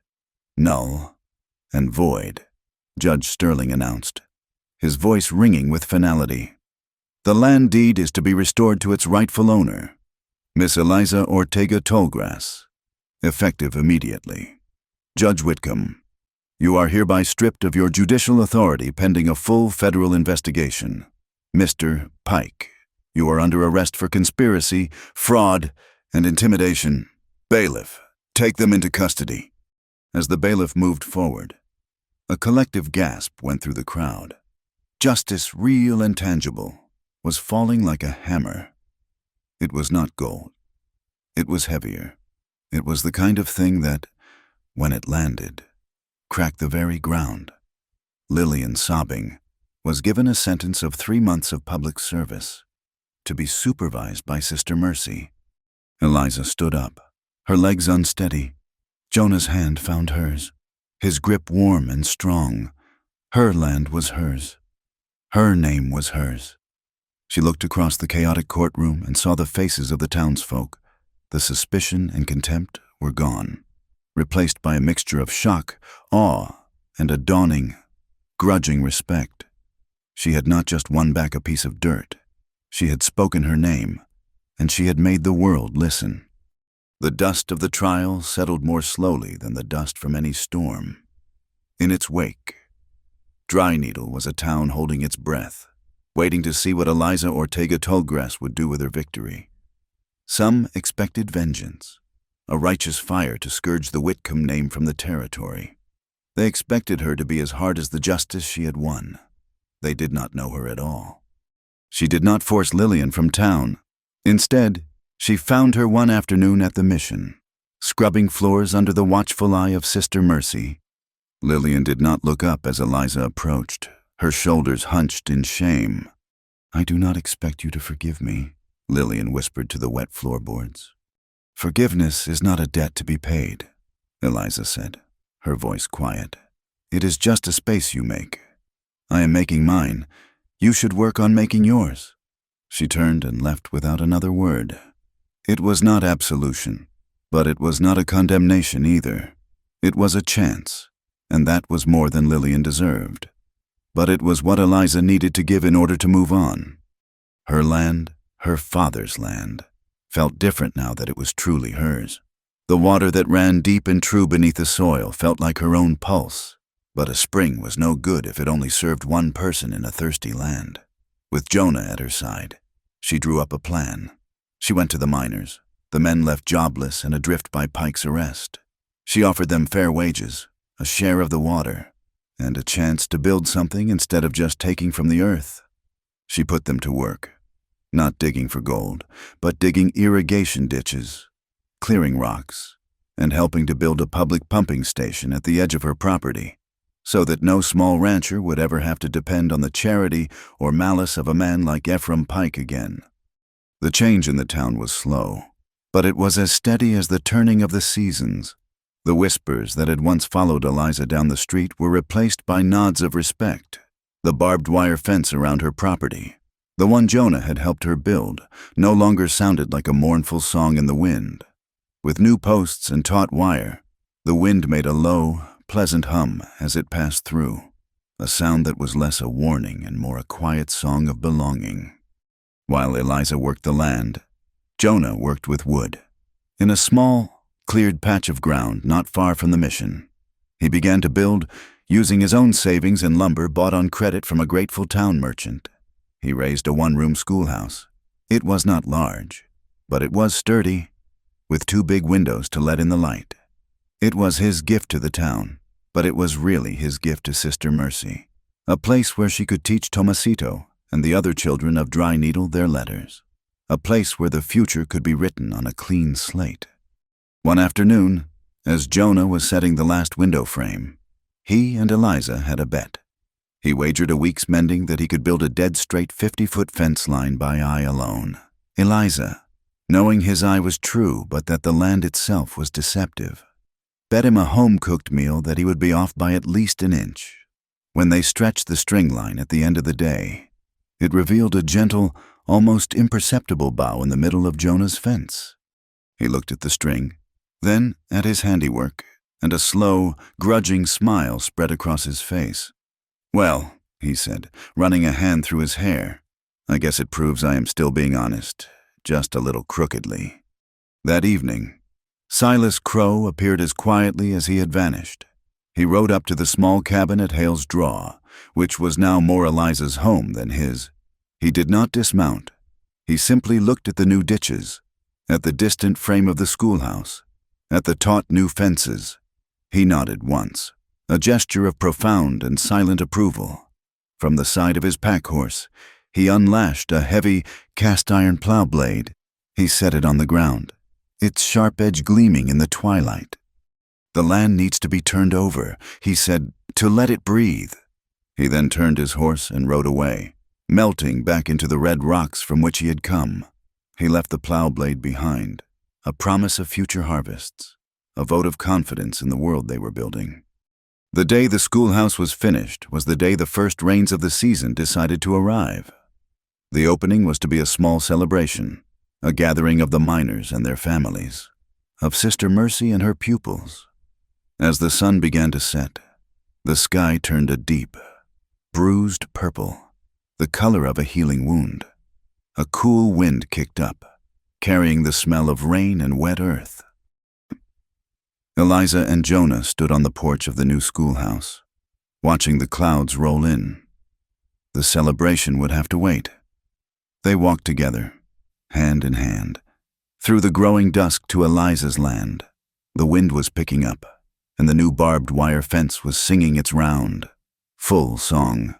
A: null, and void, Judge Sterling announced, his voice ringing with finality. The land deed is to be restored to its rightful owner, Miss Eliza Ortega Tollgrass, effective immediately. Judge Whitcomb, you are hereby stripped of your judicial authority pending a full federal investigation. Mr. Pike, you are under arrest for conspiracy, fraud, and intimidation. Bailiff, take them into custody. As the bailiff moved forward, a collective gasp went through the crowd. Justice, real and tangible, was falling like a hammer. It was not gold. It was heavier. It was the kind of thing that, when it landed, cracked the very ground. Lillian, sobbing, was given a sentence of 3 months of public service, to be supervised by Sister Mercy. Eliza stood up, her legs unsteady. Jonah's hand found hers, his grip warm and strong. Her land was hers. Her name was hers. She looked across the chaotic courtroom and saw the faces of the townsfolk. The suspicion and contempt were gone, replaced by a mixture of shock, awe, and a dawning, grudging respect. She had not just won back a piece of dirt. She had spoken her name, and she had made the world listen. The dust of the trial settled more slowly than the dust from any storm. In its wake, Dry Needle was a town holding its breath, waiting to see what Eliza Ortega Tollgrass would do with her victory. Some expected vengeance. a righteous fire to scourge the Whitcomb name from the territory. They expected her to be as hard as the justice she had won. They did not know her at all. She did not force Lillian from town. Instead, she found her one afternoon at the mission, scrubbing floors under the watchful eye of Sister Mercy. Lillian did not look up as Eliza approached, her shoulders hunched in shame. "I do not expect you to forgive me," Lillian whispered to the wet floorboards. "Forgiveness is not a debt to be paid," Eliza said, her voice quiet. "It is just a space you make. I am making mine. You should work on making yours." She turned and left without another word. It was not absolution, but it was not a condemnation either. It was a chance, and that was more than Lillian deserved. But it was what Eliza needed to give in order to move on. Her land, her father's land, felt different now that it was truly hers. The water that ran deep and true beneath the soil felt like her own pulse, but a spring was no good if it only served one person in a thirsty land. With Jonah at her side, she drew up a plan. She went to the miners, the men left jobless and adrift by Pike's arrest. She offered them fair wages, a share of the water, and a chance to build something instead of just taking from the earth. She put them to work, not digging for gold, but digging irrigation ditches, clearing rocks, and helping to build a public pumping station at the edge of her property, so that no small rancher would ever have to depend on the charity or malice of a man like Ephraim Pike again. The change in the town was slow, but it was as steady as the turning of the seasons. The whispers that had once followed Eliza down the street were replaced by nods of respect. The barbed wire fence around her property, the one Jonah had helped her build, no longer sounded like a mournful song in the wind. With new posts and taut wire, the wind made a low, pleasant hum as it passed through, a sound that was less a warning and more a quiet song of belonging. While Eliza worked the land, Jonah worked with wood. In a small, cleared patch of ground not far from the mission, he began to build using his own savings and lumber bought on credit from a grateful town merchant. He raised a one-room schoolhouse. It was not large, but it was sturdy, with 2 big windows to let in the light. It was his gift to the town, but it was really his gift to Sister Mercy, a place where she could teach Tomasito and the other children of Dry Needle their letters, a place where the future could be written on a clean slate. One afternoon, as Jonah was setting the last window frame, he and Eliza had a bet. He wagered a week's mending that he could build a dead-straight 50-foot fence line by eye alone. Eliza, knowing his eye was true but that the land itself was deceptive, bet him a home-cooked meal that he would be off by at least an inch. When they stretched the string line at the end of the day, it revealed a gentle, almost imperceptible bow in the middle of Jonah's fence. He looked at the string, then at his handiwork, and a slow, grudging smile spread across his face. "Well," he said, running a hand through his hair, "I guess it proves I am still being honest, just a little crookedly." That evening, Silas Crow appeared as quietly as he had vanished. He rode up to the small cabin at Hale's Draw, which was now more Eliza's home than his. He did not dismount. He simply looked at the new ditches, at the distant frame of the schoolhouse, at the taut new fences. He nodded once, a gesture of profound and silent approval. From the side of his pack horse, he unlashed a heavy, cast-iron plow blade. He set it on the ground, its sharp edge gleaming in the twilight. "The land needs to be turned over," he said, "to let it breathe." He then turned his horse and rode away, melting back into the red rocks from which he had come. He left the plow blade behind, a promise of future harvests, a vote of confidence in the world they were building. The day the schoolhouse was finished was the day the first rains of the season decided to arrive. The opening was to be a small celebration, a gathering of the miners and their families, of Sister Mercy and her pupils. As the sun began to set, the sky turned a deep, bruised purple, the color of a healing wound. A cool wind kicked up, carrying the smell of rain and wet earth. Eliza and Jonah stood on the porch of the new schoolhouse, watching the clouds roll in. The celebration would have to wait. They walked together, hand in hand, Through the growing dusk to Eliza's land, the wind was picking up, and the new barbed wire fence was singing its round, full song.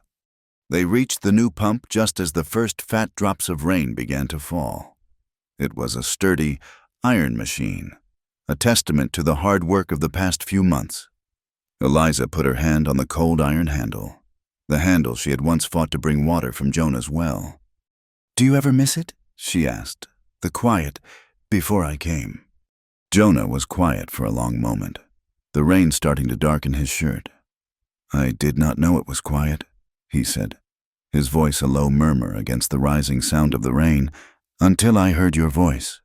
A: They reached the new pump just as the first fat drops of rain began to fall. It was a sturdy iron machine, a testament to the hard work of the past few months. Eliza put her hand on the cold iron handle, the handle she had once fought to bring water from Jonah's well. "Do you ever miss it?" she asked. "The quiet before I came." Jonah was quiet for a long moment, the rain starting to darken his shirt. "I did not know it was quiet," he said, his voice a low murmur against the rising sound of the rain, "until I heard your voice."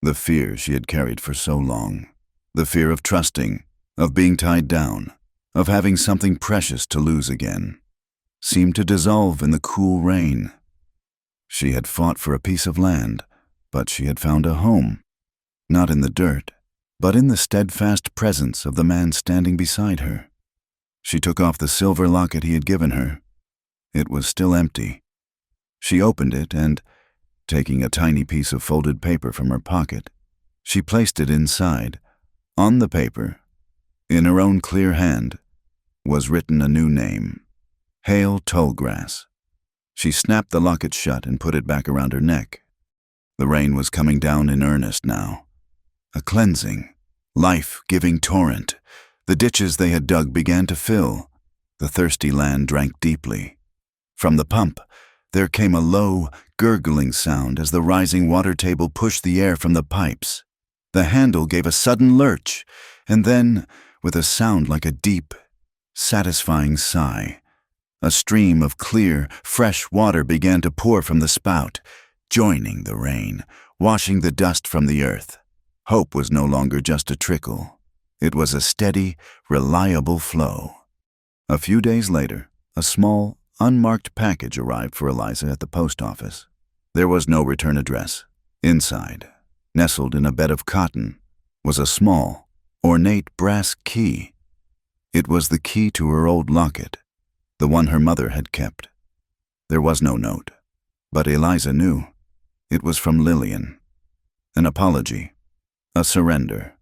A: The fear she had carried for so long, the fear of trusting, of being tied down, of having something precious to lose again, seemed to dissolve in the cool rain. She had fought for a piece of land, but she had found a home, not in the dirt, but in the steadfast presence of the man standing beside her. She took off the silver locket he had given her. It was still empty. She opened it and, taking a tiny piece of folded paper from her pocket, she placed it inside. On the paper, in her own clear hand, was written a new name, Hale Tallgrass. She snapped the locket shut and put it back around her neck. The rain was coming down in earnest now. A cleansing, life-giving torrent. The ditches they had dug began to fill. The thirsty land drank deeply. From the pump, there came a low, gurgling sound as the rising water table pushed the air from the pipes. The handle gave a sudden lurch, and then, with a sound like a deep, satisfying sigh, a stream of clear, fresh water began to pour from the spout, joining the rain, washing the dust from the earth. Hope was no longer just a trickle. It was a steady, reliable flow. A few days later, a small, unmarked package arrived for Eliza at the post office. There was no return address. Inside, nestled in a bed of cotton, was a small, ornate brass key. It was the key to her old locket, the one her mother had kept. There was no note, but Eliza knew. It was from Lillian. An apology, a surrender,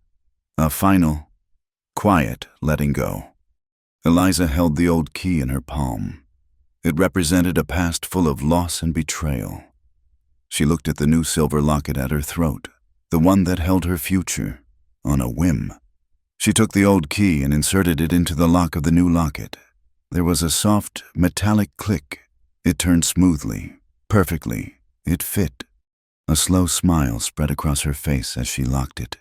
A: a final, quiet letting go. Eliza held the old key in her palm. It represented a past full of loss and betrayal. She looked at the new silver locket at her throat, the one that held her future, on a whim. She took the old key and inserted it into the lock of the new locket. There was a soft, metallic click. It turned smoothly, perfectly. It fit. A slow smile spread across her face as she locked it,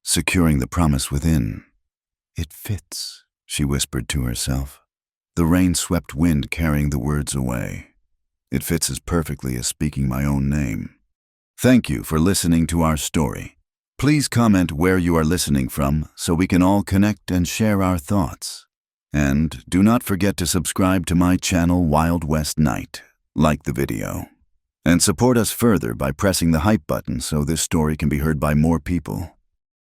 A: securing the promise within. "It fits," she whispered to herself, the rain-swept wind carrying the words away. "It fits as perfectly as speaking my own name." Thank you for listening to our story. Please comment where you are listening from so we can all connect and share our thoughts. And do not forget to subscribe to my channel Wild West Night, like the video, and support us further by pressing the hype button so this story can be heard by more people.